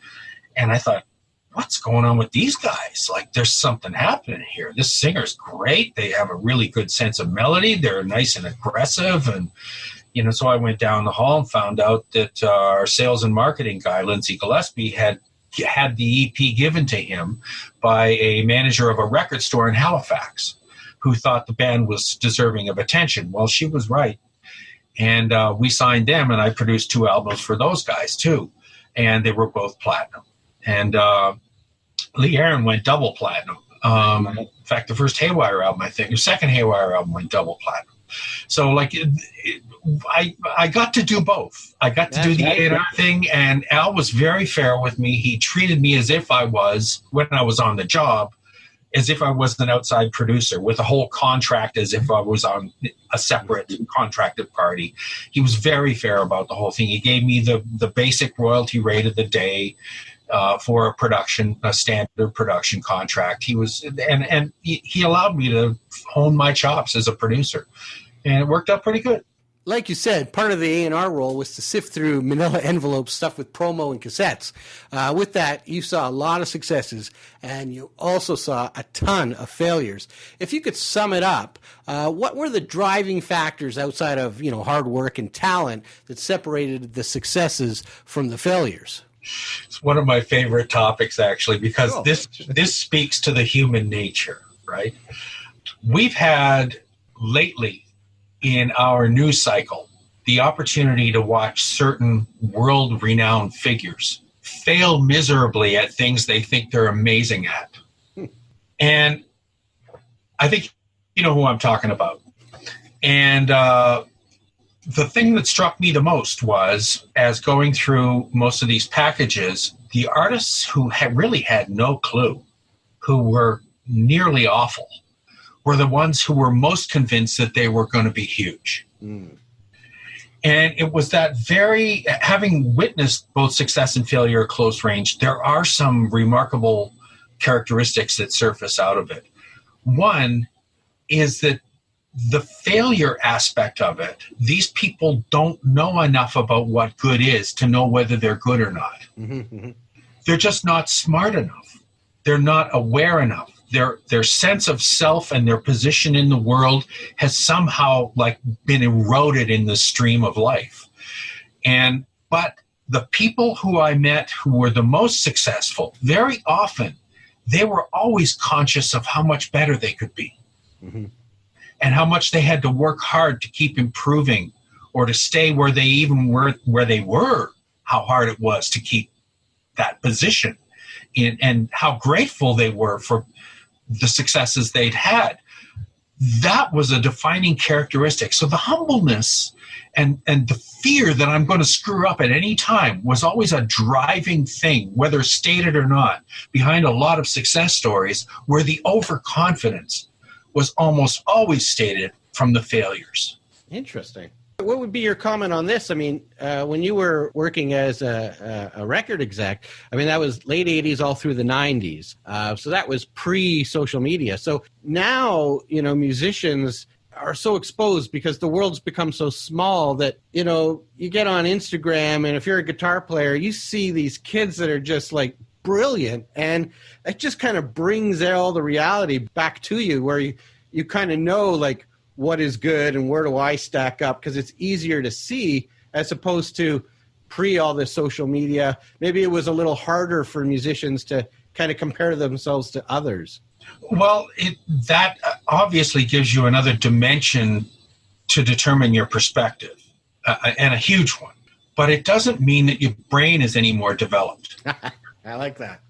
And I thought, what's going on with these guys? There's something happening here. This singer's great. They have a really good sense of melody. They're nice and aggressive. And, so I went down the hall and found out that our sales and marketing guy, Lindsay Gillespie, had the EP given to him by a manager of a record store in Halifax who thought the band was deserving of attention. Well, she was right. And we signed them, and I produced 2 albums for those guys, too. And they were both platinum. And Lee Aaron went double platinum. In fact, the first Haywire album, I think, the second Haywire album went double platinum. So like I got to do both. I got to do the A&R thing, and Al was very fair with me. He treated me as if I was, when I was on the job, as if I was an outside producer with a whole contract, as if I was on a separate contracted party. He was very fair about the whole thing. He gave me the basic royalty rate of the day for a standard production contract. He was, and he allowed me to hone my chops as a producer, and it worked out pretty good. Like you said, part of the A&R role was to sift through manila envelopes stuffed with promo and cassettes. With that, you saw a lot of successes, and you also saw a ton of failures. If you could sum it up, what were the driving factors outside of hard work and talent that separated the successes from the failures? It's one of my favorite topics, actually, because this speaks to the human nature, right? We've had lately, in our news cycle, the opportunity to watch certain world-renowned figures fail miserably at things they think they're amazing at. And I think you know who I'm talking about. And the thing that struck me the most was, as going through most of these packages, the artists who really had no clue, who were nearly awful, were the ones who were most convinced that they were going to be huge. And it was that having witnessed both success and failure at close range, there are some remarkable characteristics that surface out of it. One is that the failure aspect of it, these people don't know enough about what good is to know whether they're good or not. They're just not smart enough. They're not aware enough. Their sense of self and their position in the world has somehow been eroded in the stream of life. But the people who I met who were the most successful, very often, they were always conscious of how much better they could be. And how much they had to work hard to keep improving, or to stay where they were, how hard it was to keep that position, and how grateful they were for the successes they'd had. That was a defining characteristic. So the humbleness and the fear that I'm going to screw up at any time was always a driving thing, whether stated or not, behind a lot of success stories, where the overconfidence was almost always stated from the failures. Interesting. What would be your comment on this? I mean, when you were working as a record exec, I mean, that was late 80s all through the 90s. So that was pre-social media. So now, musicians are so exposed because the world's become so small that, you get on Instagram, and if you're a guitar player, you see these kids that are just brilliant, and it just kind of brings all the reality back to you, where you kind of know what is good and where do I stack up, because it's easier to see as opposed to pre all this social media. Maybe it was a little harder for musicians to kind of compare themselves to others. Well, that obviously gives you another dimension to determine your perspective, and a huge one. But it doesn't mean that your brain is any more developed. I like that.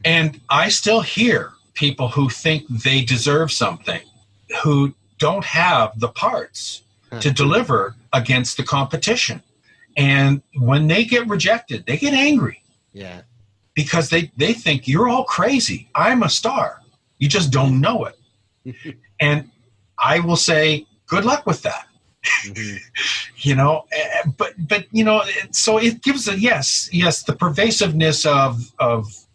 And I still hear people who think they deserve something, who don't have the parts to deliver against the competition. And when they get rejected, they get angry. Yeah. Because they think you're all crazy. I'm a star. You just don't know it. And I will say, good luck with that. So it gives the pervasiveness of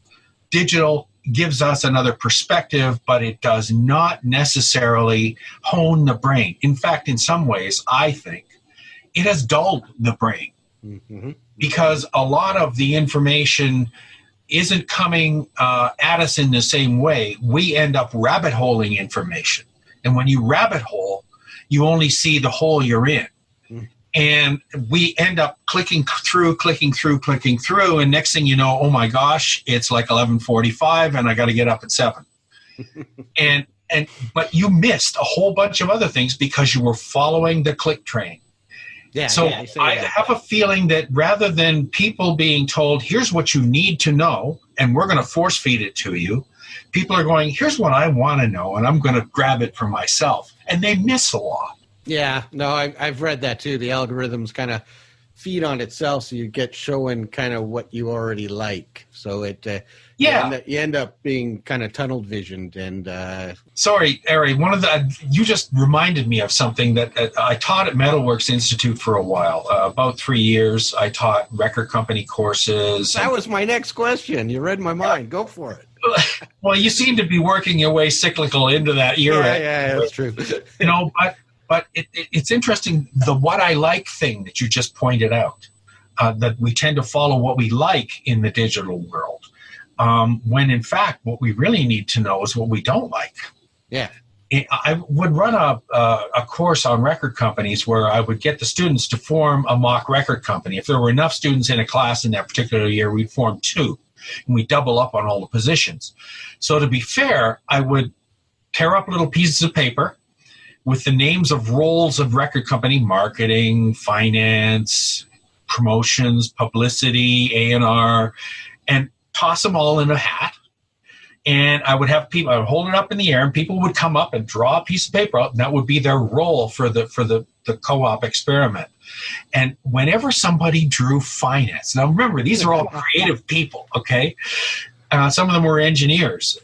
digital gives us another perspective, but it does not necessarily hone the brain. In fact, in some ways, I think it has dulled the brain, because a lot of the information isn't coming at us in the same way. We end up rabbit holing information. And when you rabbit hole, you only see the hole you're in. And we end up clicking through, and next thing you know, oh my gosh, it's 11:45 and I got to get up at 7. But you missed a whole bunch of other things because you were following the click train. I have a feeling that rather than people being told, here's what you need to know, and we're going to force feed it to you, people are going, here's what I want to know, and I'm going to grab it for myself. and they miss a lot. Yeah, no, I've read that too. The algorithms kind of feed on itself, so you get showing kind of what you already like. So it you end up being kind of tunnel visioned. And sorry, Ari, you just reminded me of something that I taught at Metalworks Institute for a while, about 3 years. I taught record company courses. That was my next question. You read my mind. Go for it. Well, you seem to be working your way cyclical into that era. Yeah, that's true. You know, but it's interesting, the what I like thing that you just pointed out, that we tend to follow what we like in the digital world, when in fact what we really need to know is what we don't like. Yeah. I would run a course on record companies where I would get the students to form a mock record company. If there were enough students in a class in that particular year, we'd form 2, and we double up on all the positions. So to be fair, I would tear up little pieces of paper with the names of roles of record company: marketing, finance, promotions, publicity, A&R, and toss them all in a hat. And I would have people, I would hold it up in the air, and people would come up and draw a piece of paper out, and that would be their role for the co-op experiment. And whenever somebody drew finance, now remember, these are all creative people, okay? Some of them were engineers.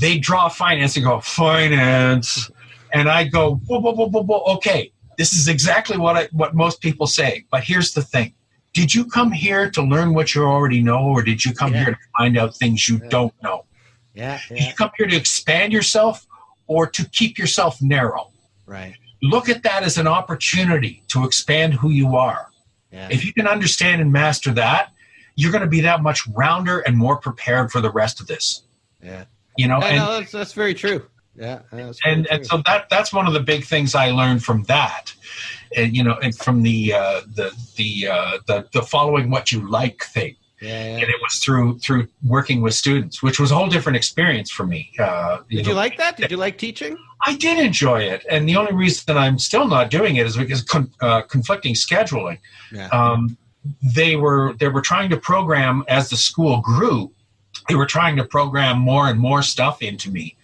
They draw finance and go, finance. And I go, whoa, okay, this is exactly what most people say. But here's the thing. Did you come here to learn what you already know, or did you come here to find out things you don't know? Yeah. Did you come here to expand yourself or to keep yourself narrow? Right. Look at that as an opportunity to expand who you are. Yeah. If you can understand and master that, you're going to be that much rounder and more prepared for the rest of this. Yeah. You know, no, that's very true. Yeah, and so that's one of the big things I learned from that, and you know, and from the following what you like thing. Yeah. And it was through working with students, which was a whole different experience for me. Did you like that? Did you like teaching? I did enjoy it, and the only reason I'm still not doing it is because conflicting scheduling. Yeah. They were trying to program as the school grew. They were trying to program more and more stuff into me.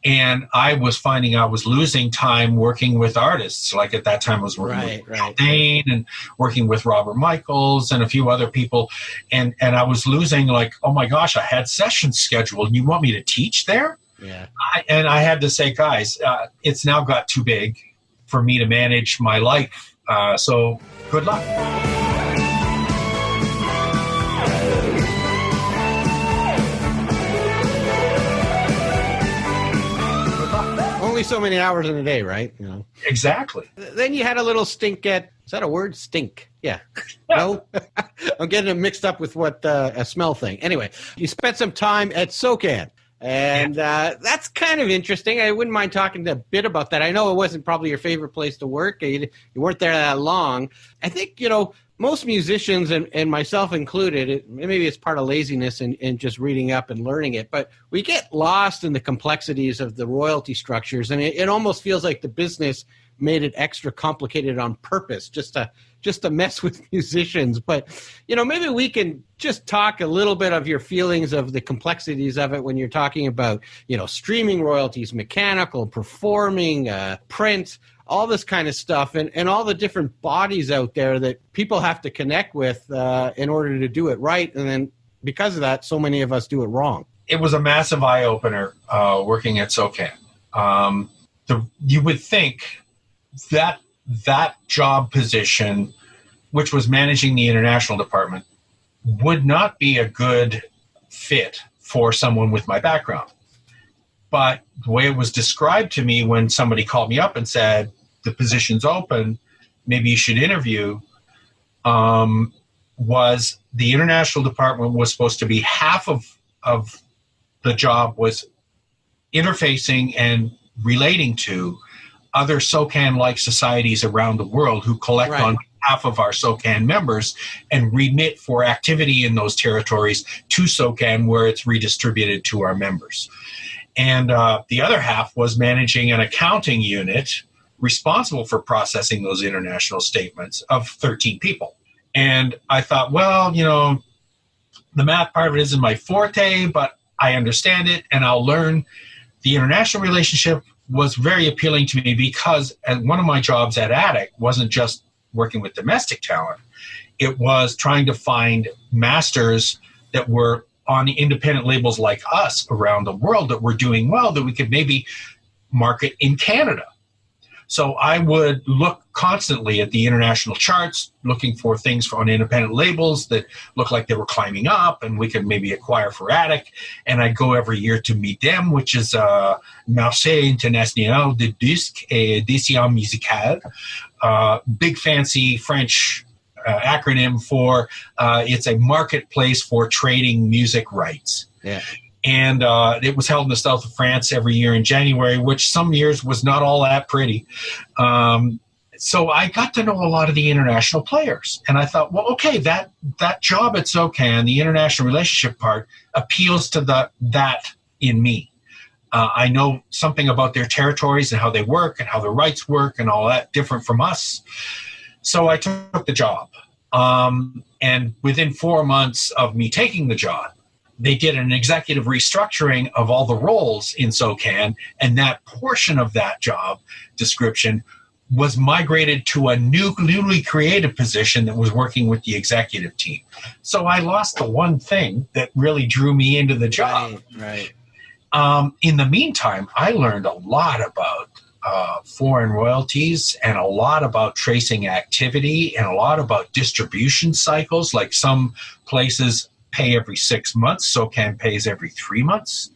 And I was finding I was losing time working with artists. Like at that time I was working with Dane and working with Robert Michaels and a few other people. And I was losing, like, oh my gosh, I had sessions scheduled. You want me to teach there? Yeah. I had to say, guys, it's now got too big for me to manage my life. So good luck. Only so many hours in a day, right? You know. Exactly. Then you had a little stink at, is that a word? Stink. Yeah. No? I'm getting it mixed up with what a smell thing. Anyway, you spent some time at Socan. And that's kind of interesting. I wouldn't mind talking a bit about that. I know it wasn't probably your favorite place to work. You weren't there that long. I think, you know, most musicians, and myself included, maybe it's part of laziness and just reading up and learning it, but we get lost in the complexities of the royalty structures, and it almost feels like the business made it extra complicated on purpose, just to mess with musicians. But, you know, maybe we can just talk a little bit of your feelings of the complexities of it when you're talking about, you know, streaming royalties, mechanical, performing, print, all this kind of stuff, and all the different bodies out there that people have to connect with in order to do it right. And then because of that, so many of us do it wrong. It was a massive eye-opener working at Socan. You would think that job position, which was managing the international department, would not be a good fit for someone with my background. But the way it was described to me when somebody called me up and said, the position's open, maybe you should interview, was the international department was supposed to be half of the job was interfacing and relating to other Socan-like societies around the world who collect on behalf of our Socan members and remit for activity in those territories to Socan, where it's redistributed to our members. And the other half was managing an accounting unit responsible for processing those international statements of 13 people. And I thought, well, you know, the math part of it isn't my forte, but I understand it, and I'll learn the international relationship was very appealing to me because one of my jobs at Attic wasn't just working with domestic talent. It was trying to find masters that were on independent labels like us around the world that were doing well, that we could maybe market in Canada. So I would look constantly at the international charts, looking for things on independent labels that looked like they were climbing up and we could maybe acquire for Attic. And I'd go every year to MIDEM, which is Marché International de Disques et d'Éditions Musicales, big fancy French acronym for it's a marketplace for trading music rights. Yeah. And it was held in the south of France every year in January, which some years was not all that pretty. So I got to know a lot of the international players. And I thought, well, okay, that job at Socan, the international relationship part, appeals to that in me. I know something about their territories and how they work and how their rights work and all that, different from us. So I took the job. And within 4 months of me taking the job, they did an executive restructuring of all the roles in Socan, and that portion of that job description was migrated to a newly created position that was working with the executive team. So I lost the one thing that really drew me into the job. Right. In the meantime, I learned a lot about foreign royalties and a lot about tracing activity and a lot about distribution cycles. Like some places pay every 6 months, Socan pays every 3 months.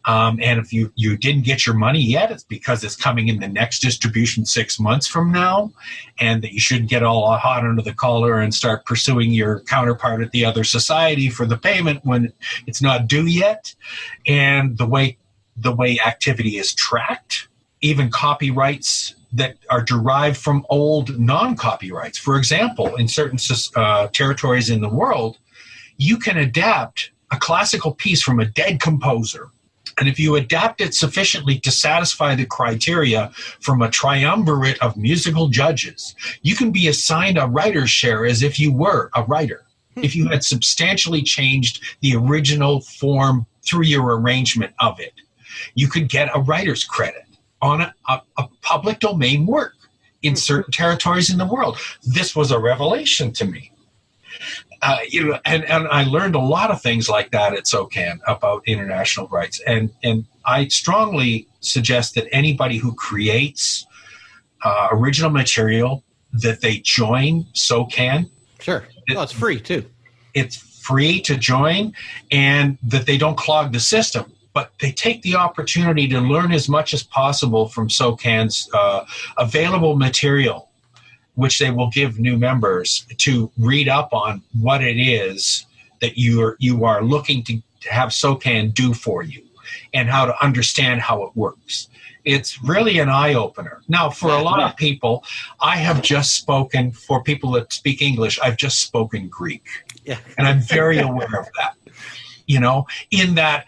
And if you didn't get your money yet, it's because it's coming in the next distribution 6 months from now, and that you shouldn't get all hot under the collar and start pursuing your counterpart at the other society for the payment when it's not due yet. And the way activity is tracked, even copyrights that are derived from old non-copyrights. For example, in certain territories in the world, you can adapt a classical piece from a dead composer. And if you adapt it sufficiently to satisfy the criteria from a triumvirate of musical judges, you can be assigned a writer's share as if you were a writer. If you had substantially changed the original form through your arrangement of it, you could get a writer's credit on a public domain work in certain territories in the world. This was a revelation to me. And I learned a lot of things like that at Socan about international rights. And I strongly suggest that anybody who creates original material, that they join Socan. Sure. Well, it's free too. It's free to join, and that they don't clog the system. But they take the opportunity to learn as much as possible from Socan's available material, which they will give new members to read up on what it is that you are looking to have Socan do for you and how to understand how it works. It's really an eye-opener. Now, for a lot of people, I have just spoken, for people that speak English, I've just spoken Greek. Yeah. And I'm very aware of that. You know, in that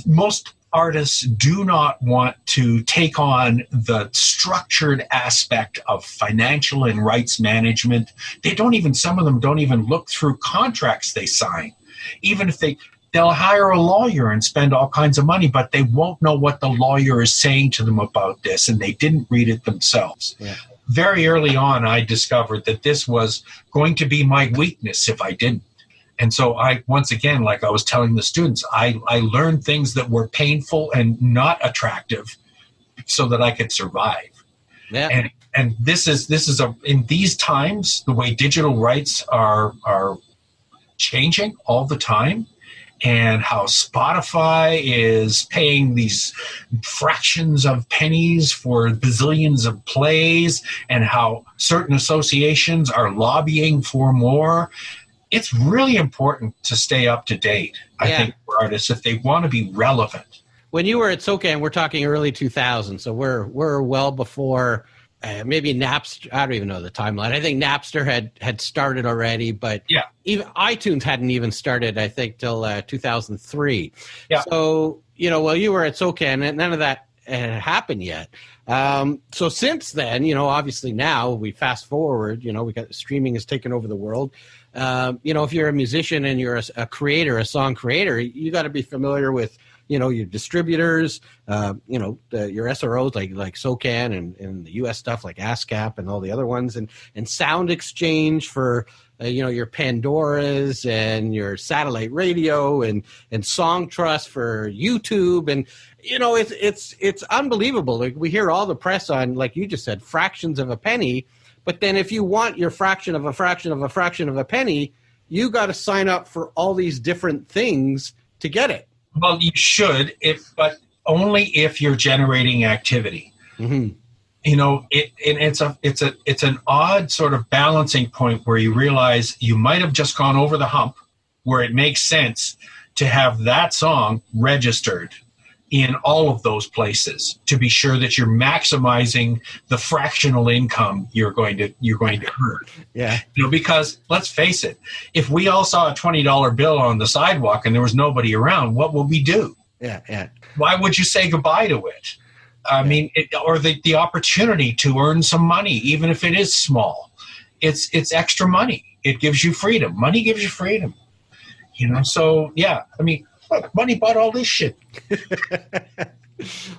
most artists do not want to take on the structured aspect of financial and rights management. Some of them don't even look through contracts they sign. Even if they'll hire a lawyer and spend all kinds of money, but they won't know what the lawyer is saying to them about this, and they didn't read it themselves. Yeah. Very early on, I discovered that this was going to be my weakness if I didn't. And so once again, like I was telling the students, I learned things that were painful and not attractive so that I could survive. Yeah. And this is in these times, the way digital rights are changing all the time, and how Spotify is paying these fractions of pennies for bazillions of plays, and how certain associations are lobbying for more. It's really important to stay up to date, I think, for artists if they want to be relevant. When you were at Socan, we're talking early 2000s, so we're well before maybe Napster. I don't even know the timeline. I think Napster had started already, but even iTunes hadn't even started, I think, till 2003. Yeah. So, while you were at Socan, none of that happened yet. So since then, obviously now we fast forward, we got streaming has taken over the world. If you're a musician and you're a creator, a song creator, you got to be familiar with, your distributors, your SROs like Socan and the US stuff like ASCAP and all the other ones, and Sound Exchange for your Pandoras and your satellite radio and Song Trust for YouTube. And it's unbelievable. Like, we hear all the press on, like you just said, fractions of a penny, but then if you want your fraction of a fraction of a fraction of a penny, you got to sign up for all these different things to get it. Well, you should, but only if you're generating activity. Mm-hmm. It's an odd sort of balancing point where you realize you might have just gone over the hump, where it makes sense to have that song registered in all of those places to be sure that you're maximizing the fractional income you're going to earn. Yeah. Because let's face it, if we all saw a $20 bill on the sidewalk and there was nobody around, what would we do? Yeah. Why would you say goodbye to it? I mean, or the opportunity to earn some money, even if it is small. It's extra money. It gives you freedom. Money gives you freedom. So yeah, I mean, look, money bought all this shit.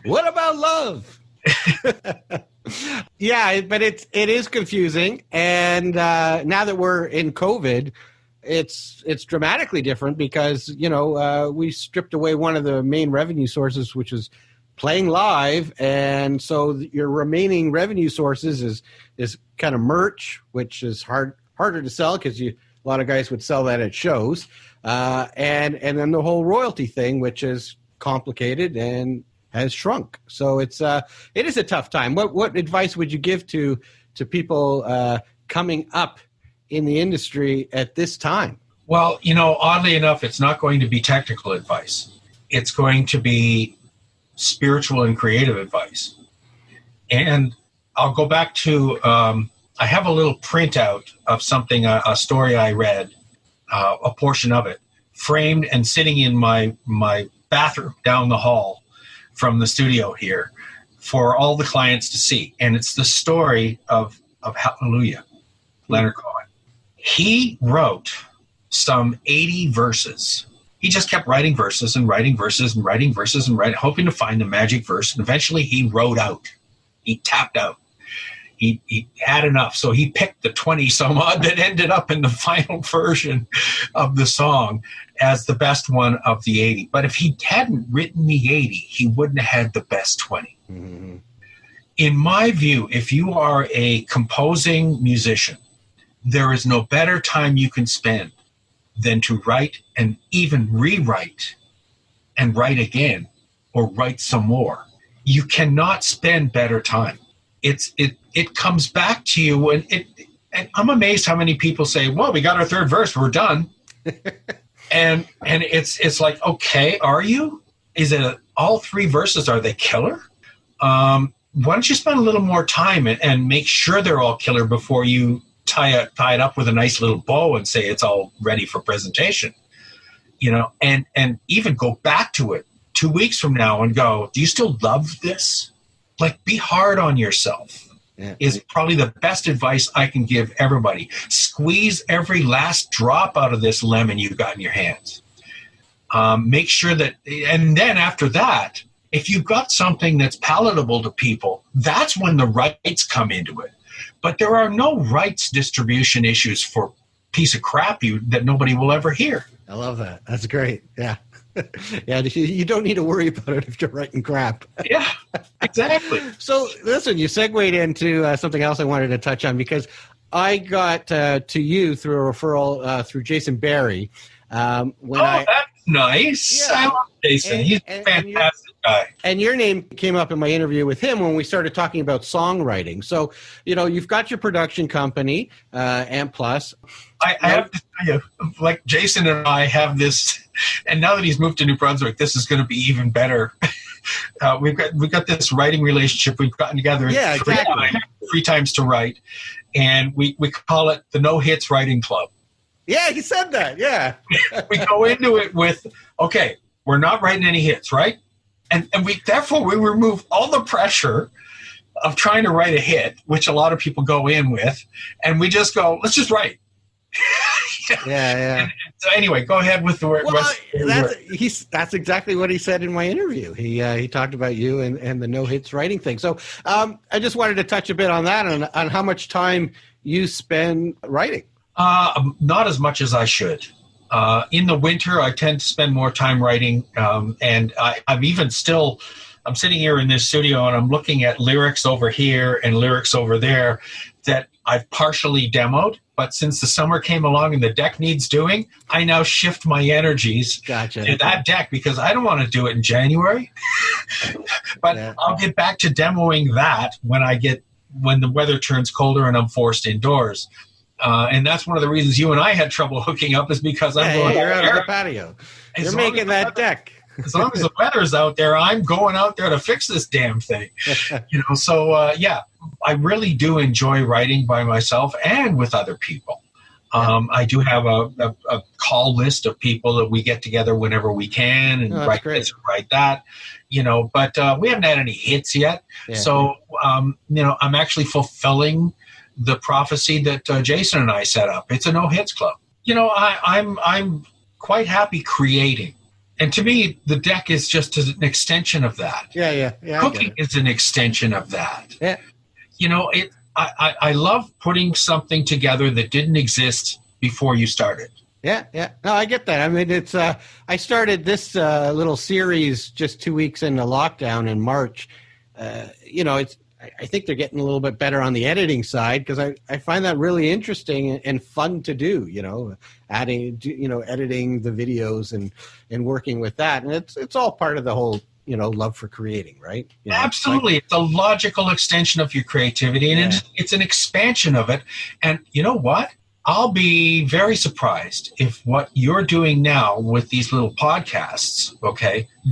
What about love? Yeah, but it is confusing, and now that we're in COVID, it's dramatically different because we stripped away one of the main revenue sources, which is playing live, and so your remaining revenue sources is kind of merch, which is harder to sell because a lot of guys would sell that at shows. And then the whole royalty thing, which is complicated and has shrunk. So it is a tough time. What advice would you give to people coming up in the industry at this time? Well, oddly enough, it's not going to be technical advice. It's going to be spiritual and creative advice. And I'll go back to, I have a little printout of something, a story I read, a portion of it, framed and sitting in my bathroom down the hall from the studio here for all the clients to see. And it's the story of Hallelujah, Leonard Cohen. He wrote some 80 verses. He just kept writing verses and writing verses and writing verses and hoping to find the magic verse. And eventually he wrote out. He tapped out. He had enough, so he picked the 20 some odd that ended up in the final version of the song as the best one of the 80. But if he hadn't written the 80, he wouldn't have had the best 20. Mm-hmm. In my view, if you are a composing musician, there is no better time you can spend than to write and even rewrite and write again or write some more. You cannot spend better time. It comes back to you, and I'm amazed how many people say, well, we got our third verse, we're done. and it's like, okay, are you? Is it all three verses, are they killer? Why don't you spend a little more time and make sure they're all killer before you tie it up with a nice little bow and say it's all ready for presentation, and even go back to it 2 weeks from now and go, do you still love this? Like, be hard on yourself. Yeah. Is probably the best advice I can give everybody. Squeeze every last drop out of this lemon you've got in your hands. Make sure that, and then after that, if you've got something that's palatable to people, that's when the rights come into it. But there are no rights distribution issues for piece of crap that nobody will ever hear. I love that. That's great. Yeah. Yeah, you don't need to worry about it if you're writing crap. Yeah, exactly. So, listen, you segued into something else I wanted to touch on because I got to you through a referral through Jason Barrie. That's nice. Yeah. I love Jason. He's a fantastic guy. And your name came up in my interview with him when we started talking about songwriting. So, you've got your production company, Amplus. I have to tell you, like Jason and I have this, and now that he's moved to New Brunswick, this is going to be even better. We've got this writing relationship. We've gotten together three times to write, and we call it the No Hits Writing Club. Yeah, he said that. Yeah, we go into it with, okay, we're not writing any hits, right? And we remove all the pressure of trying to write a hit, which a lot of people go in with, and we just go, let's just write. Yeah. So anyway, go ahead with the word. Well, that's exactly what he said in my interview. He talked about you and the no hits writing thing. So I just wanted to touch a bit on that, on how much time you spend writing. Not as much as I should. In the winter, I tend to spend more time writing, and I'm sitting here in this studio and I'm looking at lyrics over here and lyrics over there that I've partially demoed. But since the summer came along and the deck needs doing, I now shift my energies to that deck because I don't want to do it in January. But yeah. I'll get back to demoing that when the weather turns colder and I'm forced indoors. And that's one of the reasons you and I had trouble hooking up is because you're out on the patio. You're making that deck. As long as the weather's out there, I'm going out there to fix this damn thing. So I really do enjoy writing by myself and with other people. I do have a call list of people that we get together whenever we can and write this and write that, but we haven't had any hits yet. Yeah. So, I'm actually fulfilling the prophecy that Jason and I set up. It's a no hits club. I'm quite happy creating. And to me, the deck is just an extension of that. Yeah. Cooking is an extension of that. Yeah. I love putting something together that didn't exist before you started. Yeah. No, I get that. I mean, it's I started this little series just 2 weeks into lockdown in March. I think they're getting a little bit better on the editing side because I find that really interesting and fun to do, editing the videos and working with that. And it's all part of the whole, love for creating, right? Absolutely. It's a logical extension of your creativity and it's an expansion of it. And you know what? I'll be very surprised if what you're doing now with these little podcasts,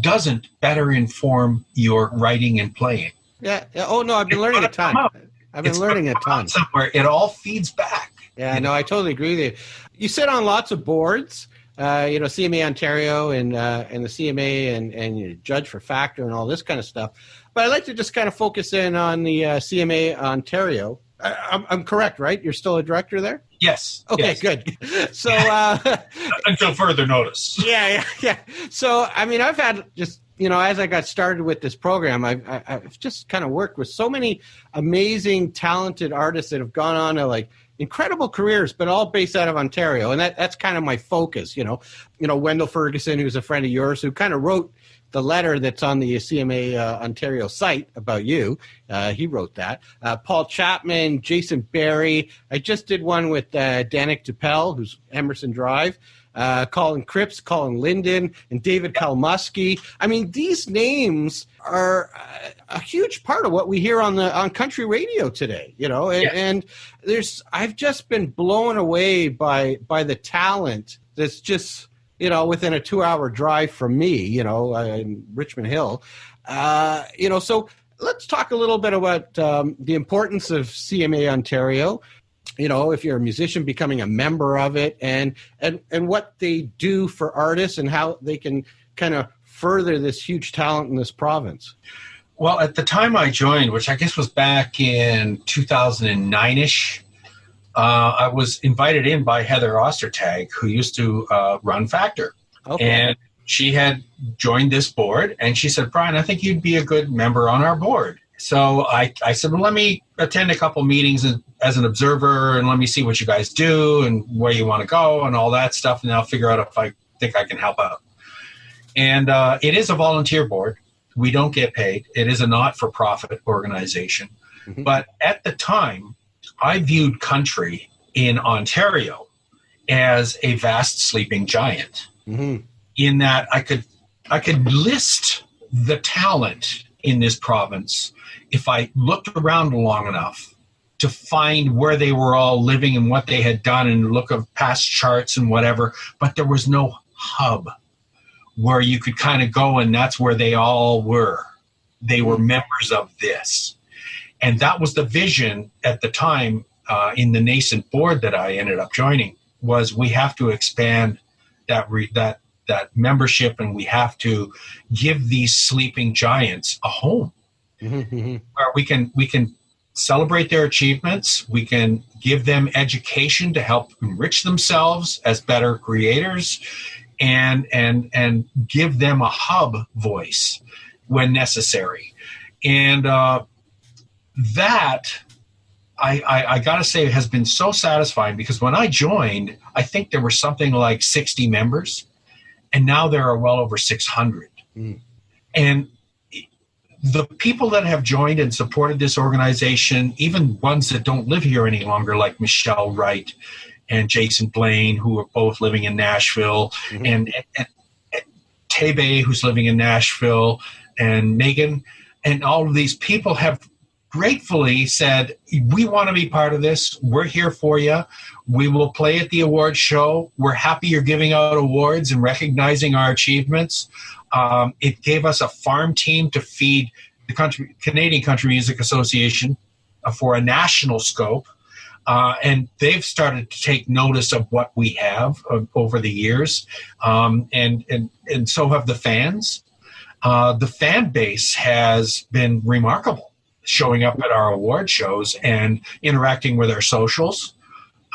doesn't better inform your writing and playing. Yeah. Oh, no, I've been learning a ton. Somewhere. It all feeds back. Yeah, no, I totally agree with you. You sit on lots of boards, CCMA Ontario and the CMA and you judge for Factor and all this kind of stuff. But I'd like to just kind of focus in on the CCMA Ontario. I'm correct, right? You're still a director there? Yes. Okay, yes. Good. So until further notice. Yeah. So, I mean, I've had just, as I got started with this program, I've just kind of worked with so many amazing, talented artists that have gone on to incredible careers, but all based out of Ontario. And that's kind of my focus, Wendell Ferguson, who's a friend of yours, who kind of wrote the letter that's on the CMA Ontario site about you. He wrote that. Paul Chapman, Jason Barrie. I just did one with Danik Dupel, who's Emerson Drive. Colin Cripps, Colin Linden, and David Kalmusky. I mean, these names are a huge part of what we hear on country radio today, and I've just been blown away by the talent that's just, within a 2-hour drive from me, in Richmond Hill, so let's talk a little bit about the importance of CMA Ontario. If you're a musician, becoming a member of it and what they do for artists and how they can kind of further this huge talent in this province. Well, at the time I joined, which I guess was back in 2009-ish, I was invited in by Heather Ostertag, who used to run Factor. Okay. And she had joined this board, and she said, Brian, I think you'd be a good member on our board. So I said, well, let me attend a couple meetings as an observer and let me see what you guys do and where you want to go and all that stuff. And I'll figure out if I think I can help out. And it is a volunteer board. We don't get paid. It is a not-for-profit organization. Mm-hmm. But at the time, I viewed country in Ontario as a vast sleeping giant. Mm-hmm. In that I could list the talent in this province if I looked around long enough to find where they were all living and what they had done and look at past charts and whatever, but there was no hub where you could kind of go and that's where they all were. They were members of this. And that was the vision at the time in the nascent board that I ended up joining was we have to expand that membership and we have to give these sleeping giants a home. Mm-hmm. Where we can celebrate their achievements. We can give them education to help enrich themselves as better creators, and give them a hub voice when necessary. And that, I got to say, has been so satisfying, because when I joined, I think there were something like 60 members, and now there are well over 600. And the people that have joined and supported this organization, even ones that don't live here any longer, like Michelle Wright and Jason Blaine, who are both living in Nashville, and Tebe, who's living in Nashville, and Megan, and all of these people have gratefully said, we want to be part of this. We're here for you. We will play at the awards show. We're happy you're giving out awards and recognizing our achievements. It gave us a farm team to feed the Canadian Country Music Association for a national scope. And they've started to take notice of what we have over the years. And so have the fans. The fan base has been remarkable, showing up at our award shows and interacting with our socials.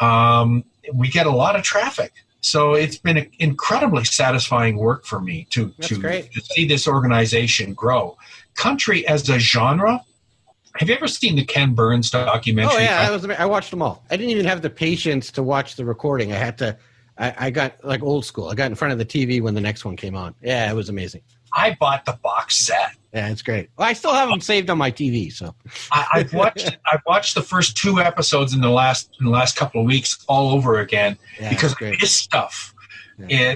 We get a lot of traffic. So it's been incredibly satisfying work for me to see this organization grow. Country as a genre. Have you ever seen the Ken Burns documentary? Oh yeah, I watched them all. I didn't even have the patience to watch the recording. I had to. I got like old school. I got in front of the TV when the next one came on. Yeah, it was amazing. I bought the box set. Yeah, it's great. Well, I still have them saved on my TV. So I've watched the first 2 episodes in the last couple of weeks all over again, because this stuff. Yeah.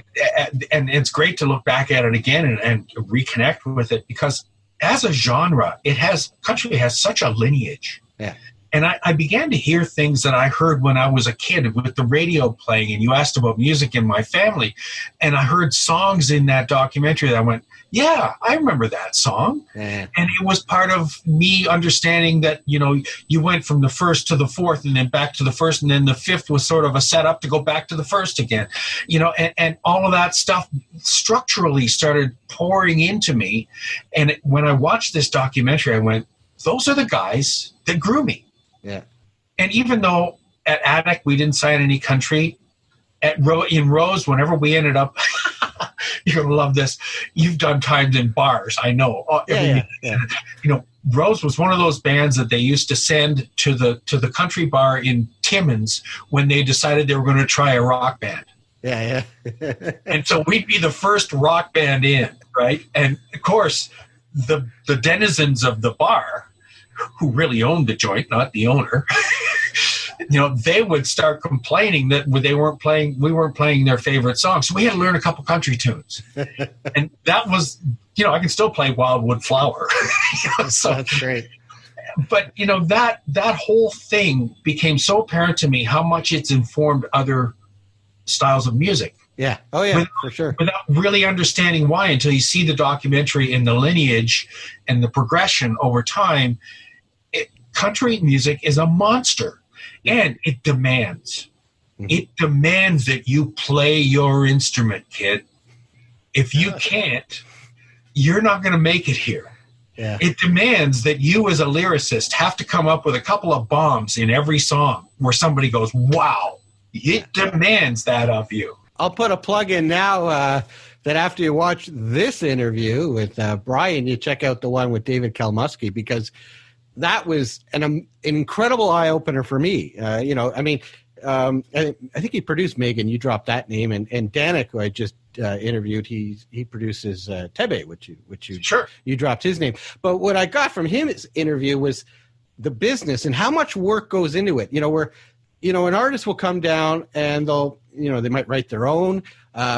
And it's great to look back at it again and reconnect with it, because as a genre, country has such a lineage. Yeah. And I began to hear things that I heard when I was a kid with the radio playing, and you asked about music in my family, and I heard songs in that documentary that I went, yeah, I remember that song. Yeah. And it was part of me understanding that, you went from the first to the fourth and then back to the first, and then the fifth was sort of a setup to go back to the first again, and all of that stuff structurally started pouring into me. And when I watched this documentary, I went, those are the guys that grew me. Yeah. And even though at Attic we didn't sign any country, in Rose, whenever we ended up, you're going to love this. You've done times in bars, I know. Rose was one of those bands that they used to send to the country bar in Timmins when they decided they were going to try a rock band. Yeah. And so we'd be the first rock band in, right? And of course, the denizens of the bar, who really owned the joint, not the owner, they would start complaining that we weren't playing their favorite songs. So we had to learn a couple country tunes. And that was, I can still play Wildwood Flower. So that's great. But, that whole thing became so apparent to me how much it's informed other styles of music. Yeah. Oh, yeah, for sure. Without really understanding why, until you see the documentary and the lineage and the progression over time. Country music is a monster, and it demands. It demands that you play your instrument, kid. If you can't, you're not going to make it here. Yeah. It demands that you as a lyricist have to come up with a couple of bombs in every song where somebody goes, wow. It demands that of you. I'll put a plug in now that after you watch this interview with Brian, you check out the one with David Kalmusky, because that was an incredible eye-opener for me. I think he produced Megan. You dropped that name. And Danik, who I just interviewed, he produces Tebe, which you Sure. You dropped his name. But what I got from his interview was the business and how much work goes into it. Where an artist will come down and they might write their own,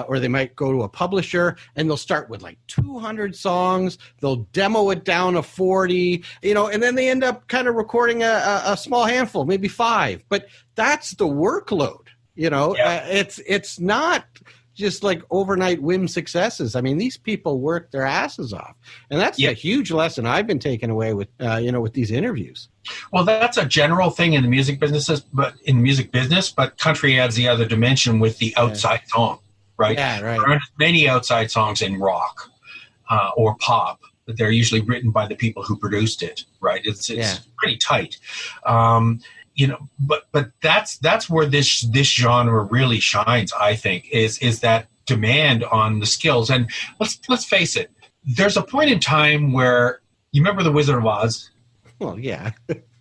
or they might go to a publisher and they'll start with like 200 songs. They'll demo it down to 40, and then they end up kind of recording a small handful, maybe 5. But that's the workload, It's not just like overnight whim successes. I mean, these people work their asses off, and that's a huge lesson I've been taking away with with these interviews. Well, that's a general thing in the music business, but country adds the other dimension with the outside song, right? Yeah, right. There aren't many outside songs in rock or pop they're usually written by the people who produced it, right? It's pretty tight. But that's where this genre really shines, I think, is that demand on the skills. And let's face it, there's a point in time where, you remember The Wizard of Oz? Well, yeah.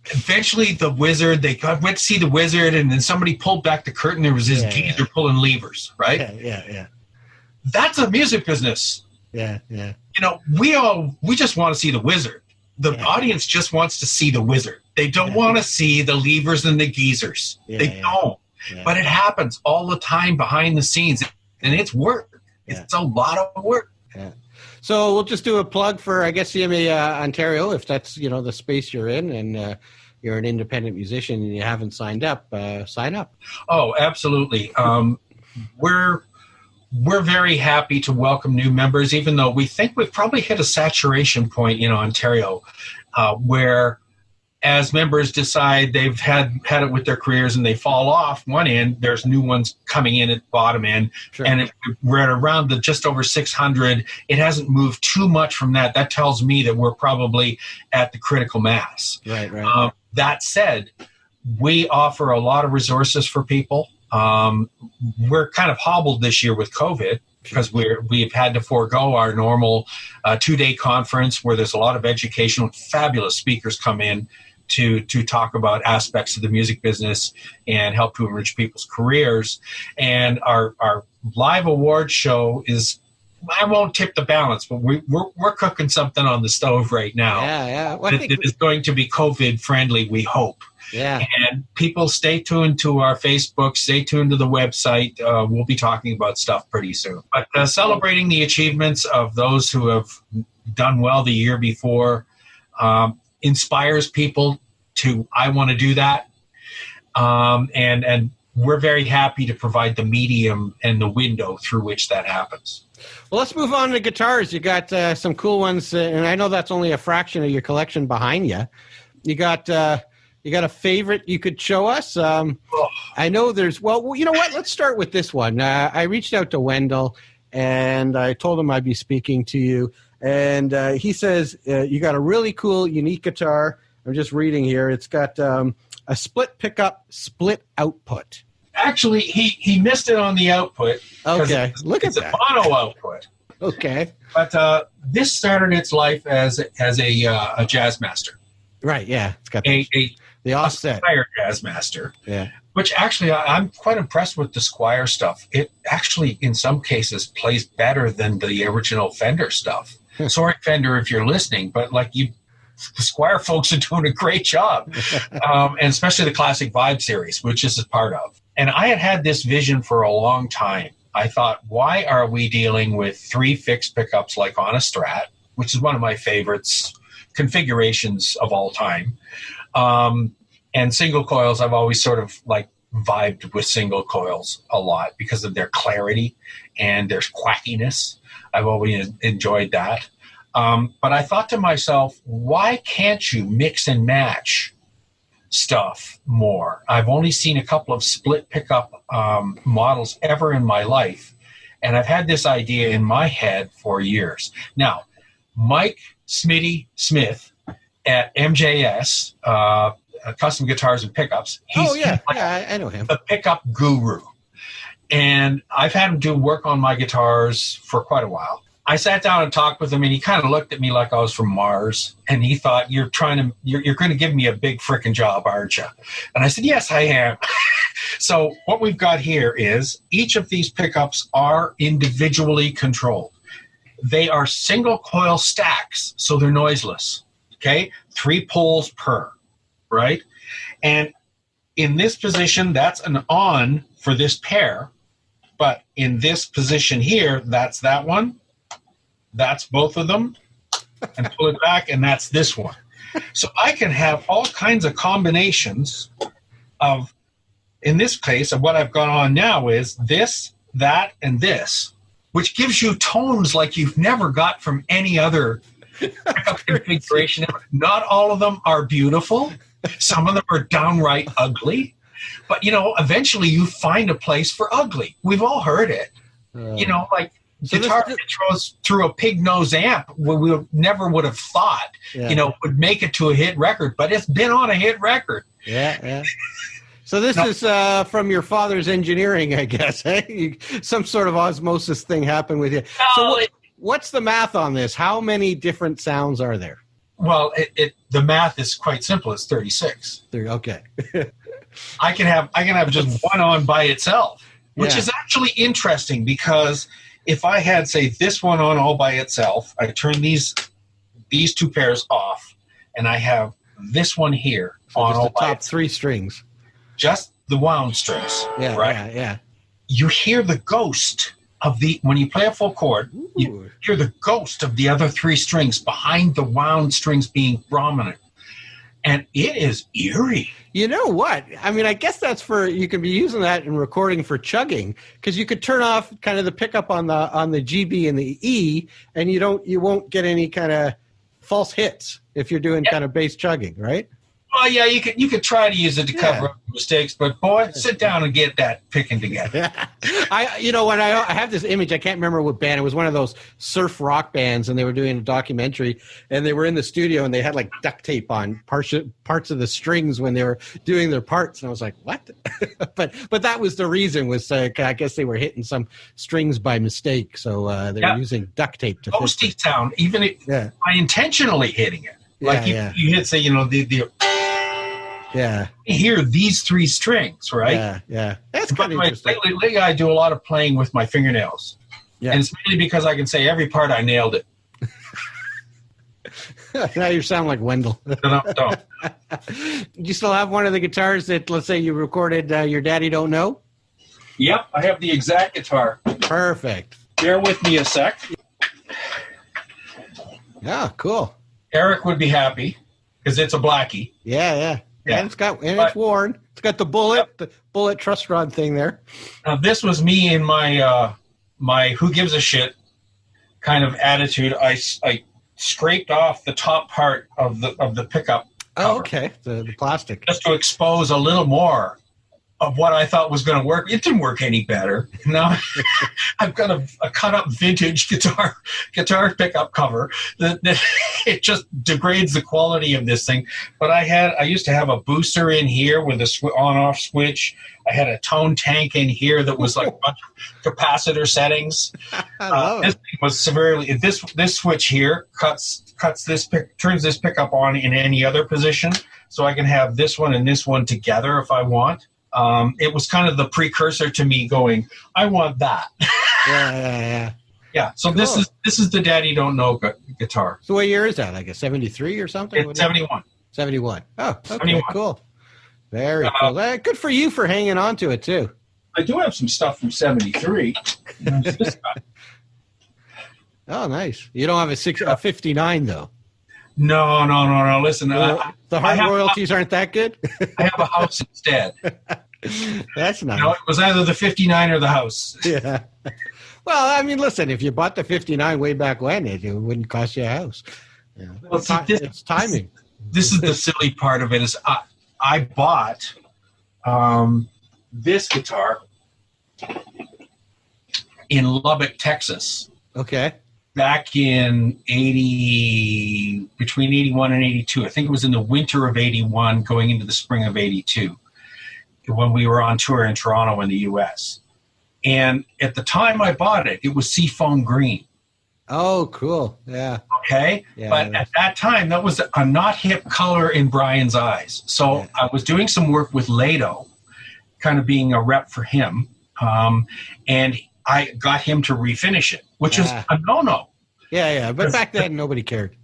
Eventually the wizard, went to see the wizard, and then somebody pulled back the curtain. There was this geezer pulling levers, right? Yeah. That's a music business. Yeah. We just want to see the wizard. The audience just wants to see the wizard. They don't want to see the levers and the geezers. They don't. Yeah. But it happens all the time behind the scenes, and it's work. It's a lot of work. Yeah. So we'll just do a plug for, I guess, CCMA Ontario, if that's, the space you're in, and you're an independent musician and you haven't signed up, sign up. Oh, absolutely. We're very happy to welcome new members, even though we think we've probably hit a saturation point in Ontario, where as members decide they've had it with their careers and they fall off one end, there's new ones coming in at the bottom end. Sure. And we're at around just over 600. It hasn't moved too much from that. That tells me that we're probably at the critical mass. Right. That said, we offer a lot of resources for people. We're kind of hobbled this year with COVID because we've had to forego our normal 2-day conference where there's a lot of educational, fabulous speakers come in to talk about aspects of the music business and help to enrich people's careers. And our live award show is, I won't tip the balance, but we're cooking something on the stove right now. Yeah. Well, that is going to be COVID friendly, we hope. Yeah. And people stay tuned to our Facebook, stay tuned to the website. We'll be talking about stuff pretty soon. But celebrating the achievements of those who have done well the year before inspires people to, I want to do that. And we're very happy to provide the medium and the window through which that happens. Well, let's move on to guitars. You got some cool ones, and I know that's only a fraction of your collection behind you. You got a favorite you could show us? I know there's, well, you know what? Let's start with this one. I reached out to Wendell, and I told him I'd be speaking to you. And he says, you got a really cool, unique guitar. I'm just reading here. It's got a split pickup, split output. Actually, he missed it on the output. Okay, look at that. It's a mono output. Okay. But this started its life as a jazz master. Right, yeah. It's got the offset. Squire Jazz Master. Yeah. Which actually, I'm quite impressed with the Squire stuff. It actually, in some cases, plays better than the original Fender stuff. Sorry, Fender, if you're listening, but the Squire folks are doing a great job. And especially the Classic Vibe series, which this is part of. And I had this vision for a long time. I thought, why are we dealing with 3 fixed pickups like on a Strat, which is one of my favorites, configurations of all time. And single coils, I've always sort of vibed with single coils a lot because of their clarity and their quackiness. I've always enjoyed that. But I thought to myself, why can't you mix and match stuff more? I've only seen a couple of split pickup models ever in my life. And I've had this idea in my head for years. Now, Mike Smitty Smith at MJS, Custom Guitars and Pickups. I know him. The pickup guru. And I've had him do work on my guitars for quite a while. I sat down and talked with him, and he kind of looked at me like I was from Mars. And he thought, you're going to give me a big frickin' job, aren't you? And I said, yes, I am. So what we've got here is each of these pickups are individually controlled. They are single coil stacks, so they're noiseless. Okay, 3 poles per, right? And in this position, that's an on for this pair. But in this position here, that's that one. That's both of them. And pull it back, and that's this one. So I can have all kinds of combinations of, in this case, of what I've got on now is this, that, and this, which gives you tones like you've never got from any other configuration. Not all of them are beautiful. Some of them are downright ugly. But, eventually you find a place for ugly. We've all heard it. So guitar that throws through a pig nose amp, we never would have thought, would make it to a hit record, but it's been on a hit record. Yeah. So this is from your father's engineering, I guess. Eh? Some sort of osmosis thing happened with you. So what's the math on this? How many different sounds are there? Well, the math is quite simple. It's 36. Okay. I can have just one on by itself, which is actually interesting because if I had, say, this one on all by itself, I turn these two pairs off, and I have this one here on all the top 3 strings. Just the wound strings, right? Yeah. You hear the ghost of when you play a full chord, you hear the ghost of the other 3 strings behind the wound strings being prominent. And it is eerie. You know what? I mean, I guess that's you could be using that in recording for chugging, because you could turn off kind of the pickup on the GB and the E, and you won't get any kind of false hits if you're doing kind of bass chugging, right? Well, yeah, you could try to use it to cover up mistakes, but boy, sit down and get that picking together. I have this image. I can't remember what band. It was one of those surf rock bands, and they were doing a documentary, and they were in the studio, and they had like duct tape on parts of the strings when they were doing their parts, and I was like, what? but that was the reason. Was I guess they were hitting some strings by mistake, so they were using duct tape to fix it. Sound, even by intentionally hitting it. Like you hit, say, you hear these 3 strings, right? Yeah. That's kind of interesting. Lately, I do a lot of playing with my fingernails. Yeah. And it's mainly because I can say every part I nailed it. Now you sound like Wendell. No. Do you still have one of the guitars that, let's say, you recorded Your Daddy Don't Know? Yep, I have the exact guitar. Perfect. Bear with me a sec. Yeah, cool. Eric would be happy because it's a Blackie. Yeah. And it's worn. It's got the bullet truss rod thing there. Now this was me in my my who gives a shit kind of attitude. I scraped off the top part of the pickup. Oh, okay. The plastic. Just to expose a little more of what I thought was going to work. It didn't work any better. Now I've got a cut-up vintage guitar pickup cover that it just degrades the quality of this thing. But I used to have a booster in here with a on-off switch. I had a tone tank in here that was like a bunch of capacitor settings. This thing was severely. This switch here turns this pickup on in any other position, so I can have this one and this one together if I want. It was kind of the precursor to me going, I want that. Yeah. So cool. This is the Daddy Don't Know guitar. So what year is that? Like a 73 or something? It's 71. 71. Oh, okay, 71. Cool. Very cool. Good for you for hanging on to it too. I do have some stuff from 73. This guy. Oh, nice. You don't have a 59 though. No. Listen, the hard royalties aren't that good. I have a house instead. That's nice. It was either the 59 or the house. Yeah. Well, I mean, listen, if you bought the 59 way back when, it wouldn't cost you a house. Yeah. Well, it's timing. This is the silly part of it. Is I bought this guitar in Lubbock, Texas. Okay. Back in between 81 and 82. I think it was in the winter of 81 going into the spring of 82 when we were on tour in Toronto in the U.S. And at the time I bought it, it was seafoam green. Oh, cool. Yeah. Okay. Yeah, but at that time, that was a not hip color in Brian's eyes. So I was doing some work with Lado, kind of being a rep for him. And I got him to refinish it, which was a no-no. Yeah. But back then, nobody cared.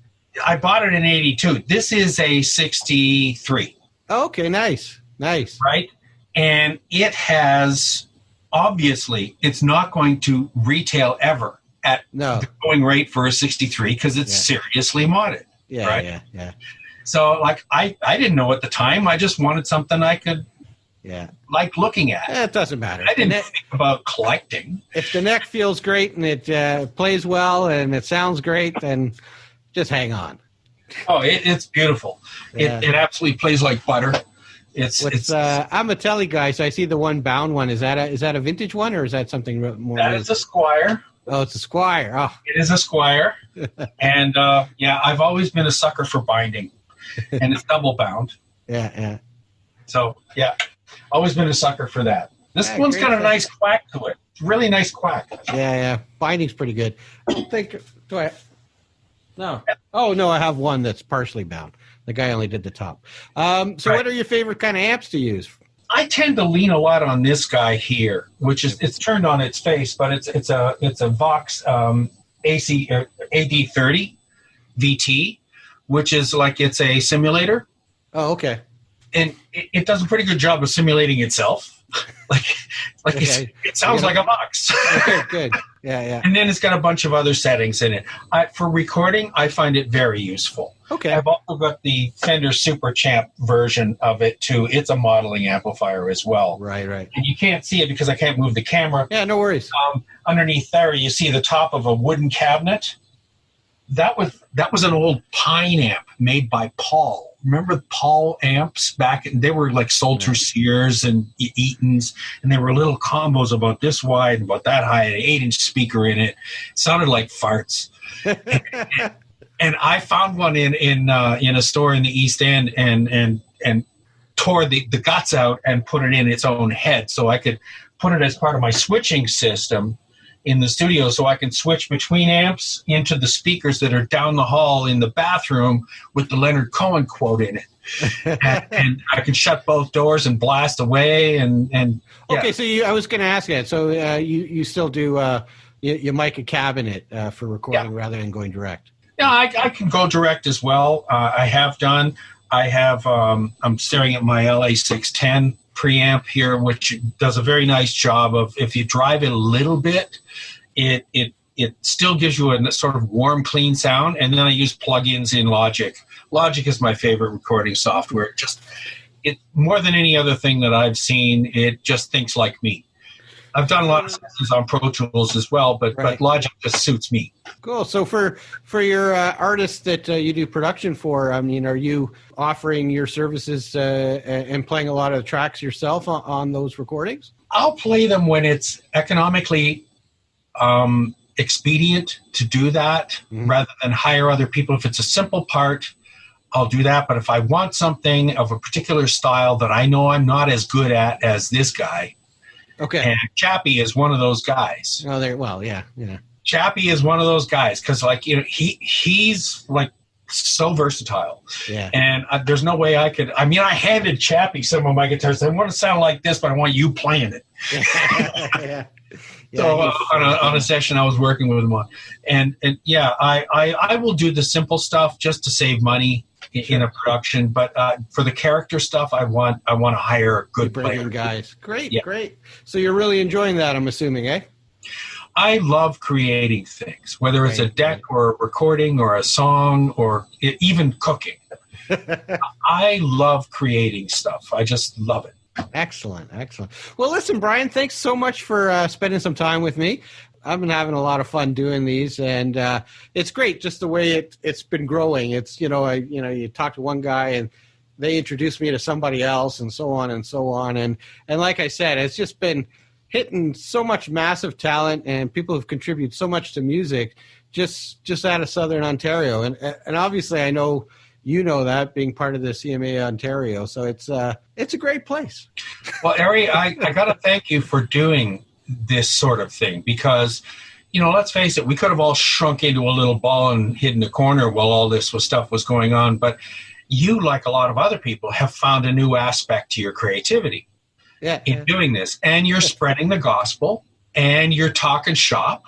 I bought it in 82. This is a 63. Okay, nice. Right? And it has, obviously, it's not going to retail ever at the going rate for a 63 because it's seriously modded. Yeah. So, like, I didn't know at the time. I just wanted something I could like looking at. It doesn't matter. I didn't think about collecting. If the neck feels great and it plays well and it sounds great, then just hang on. Oh, it's beautiful. Yeah. It absolutely plays like butter. I'm a telly guy, so I see the one bound one. Is that a vintage one or is that something more? That is a Squire. Oh, it's a Squire. Oh, It is a Squire. And, yeah, I've always been a sucker for binding. And it's double bound. yeah. So, yeah, always been a sucker for that. This Yeah, one's great got a stuff. nice quack to it. Really nice quack. Yeah. Binding's pretty good. I don't think. Do I? No. Oh no, I have one that's partially bound. The guy only did the top. So, Right. what are your favorite kind of amps to use? I tend to lean a lot on this guy here, which is it's turned on its face, but it's a Vox AC or AD30 VT, which is like it's a simulator, Oh, okay. and it does a pretty good job of simulating itself. like Okay. it sounds like a Vox. Okay, good. Yeah. And then it's got a bunch of other settings in it. For recording, I find it very useful. Okay. I've also got the Fender Super Champ version of it too. It's a modeling amplifier as well. Right. And you can't see it because I can't move the camera. Yeah, no worries. Underneath there, you see the top of a wooden cabinet. That was an old Pine amp made by Paul. Remember Paul amps back? They were like sold through Sears and Eaton's, and they were little combos about this wide, about that high, an 8-inch speaker in it. It sounded like farts. And I found one in a store in the East End and tore the guts out and put it in its own head, so I could put it as part of my switching system in the studio, so I can switch between amps into the speakers that are down the hall in the bathroom with the Leonard Cohen quote in it. and I can shut both doors and blast away. And yeah. Okay, so I was going to ask that. So you still do you mic a cabinet for recording rather than going direct? Yeah, I can go direct as well. I have done. I have. I'm staring at my LA610 preamp here, which does a very nice job of, if you drive it a little bit, it still gives you a sort of warm, clean sound. And then I use plugins in Logic. Logic is my favorite recording software. It more than any other thing that I've seen, it just thinks like me. I've done a lot of sessions on Pro Tools as well, but Logic just suits me. Cool. So for your artists that you do production for, I mean, are you offering your services and playing a lot of tracks yourself on those recordings? I'll play them when it's economically expedient to do that, rather than hire other people. If it's a simple part, I'll do that. But if I want something of a particular style that I know I'm not as good at as this guy, okay, and Chappie is one of those guys. Oh, there. Well, yeah. Chappie is one of those guys because, like, you know, he's like so versatile. Yeah. And there's no way I could. I mean, I handed Chappie some of my guitars. I want to sound like this, but I want you playing it. Yeah. So on a session I was working with him on, and yeah, I will do the simple stuff just to save money in a production. But for the character stuff, I want to hire a good player. Guys. Great, Yeah. great. So you're really enjoying that, I'm assuming, eh? I love creating things, whether it's a deck or a recording or a song or even cooking. I love creating stuff. I just love it. Excellent. Well, listen, Brian, thanks so much for spending some time with me. I've been having a lot of fun doing these, and it's great just the way it's been growing. It's, you talk to one guy and they introduce me to somebody else and so on and so on. And like I said, it's just been hitting so much massive talent, and people have contributed so much to music just out of Southern Ontario. And obviously I know you know that, being part of the CCMA of Ontario. So it's a great place. Well, Ari, I got to thank you for doing this sort of thing because, let's face it, we could have all shrunk into a little ball and hid in a corner while all this stuff was going on. But you, like a lot of other people, have found a new aspect to your creativity in doing this. And you're spreading the gospel, and you're talking shop.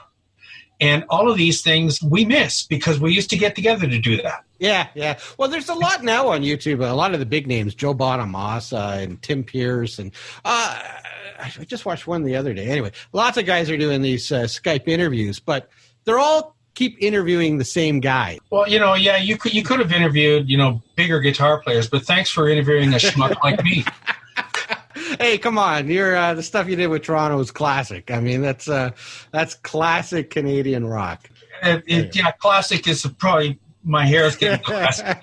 And all of these things we miss because we used to get together to do that. Yeah. Well, there's a lot now on YouTube. A lot of the big names, Joe Bonamassa and Tim Pierce. And I just watched one the other day. Anyway, lots of guys are doing these Skype interviews, but they're all keep interviewing the same guy. Well, you could have interviewed, bigger guitar players, but thanks for interviewing a schmuck like me. Hey, come on! The stuff you did with Toronto is classic. I mean, that's classic Canadian rock. Classic is probably my hair is getting classic.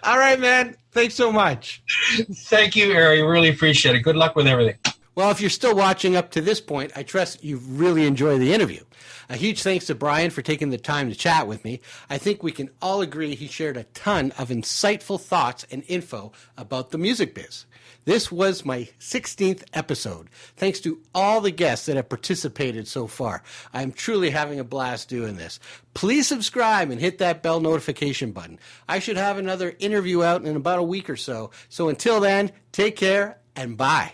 All right, man. Thanks so much. Thank you, Ari. Really appreciate it. Good luck with everything. Well, if you're still watching up to this point, I trust you really enjoyed the interview. A huge thanks to Brian for taking the time to chat with me. I think we can all agree he shared a ton of insightful thoughts and info about the music biz. This was my 16th episode. Thanks to all the guests that have participated so far. I'm truly having a blast doing this. Please subscribe and hit that bell notification button. I should have another interview out in about a week or so. So until then, take care and bye.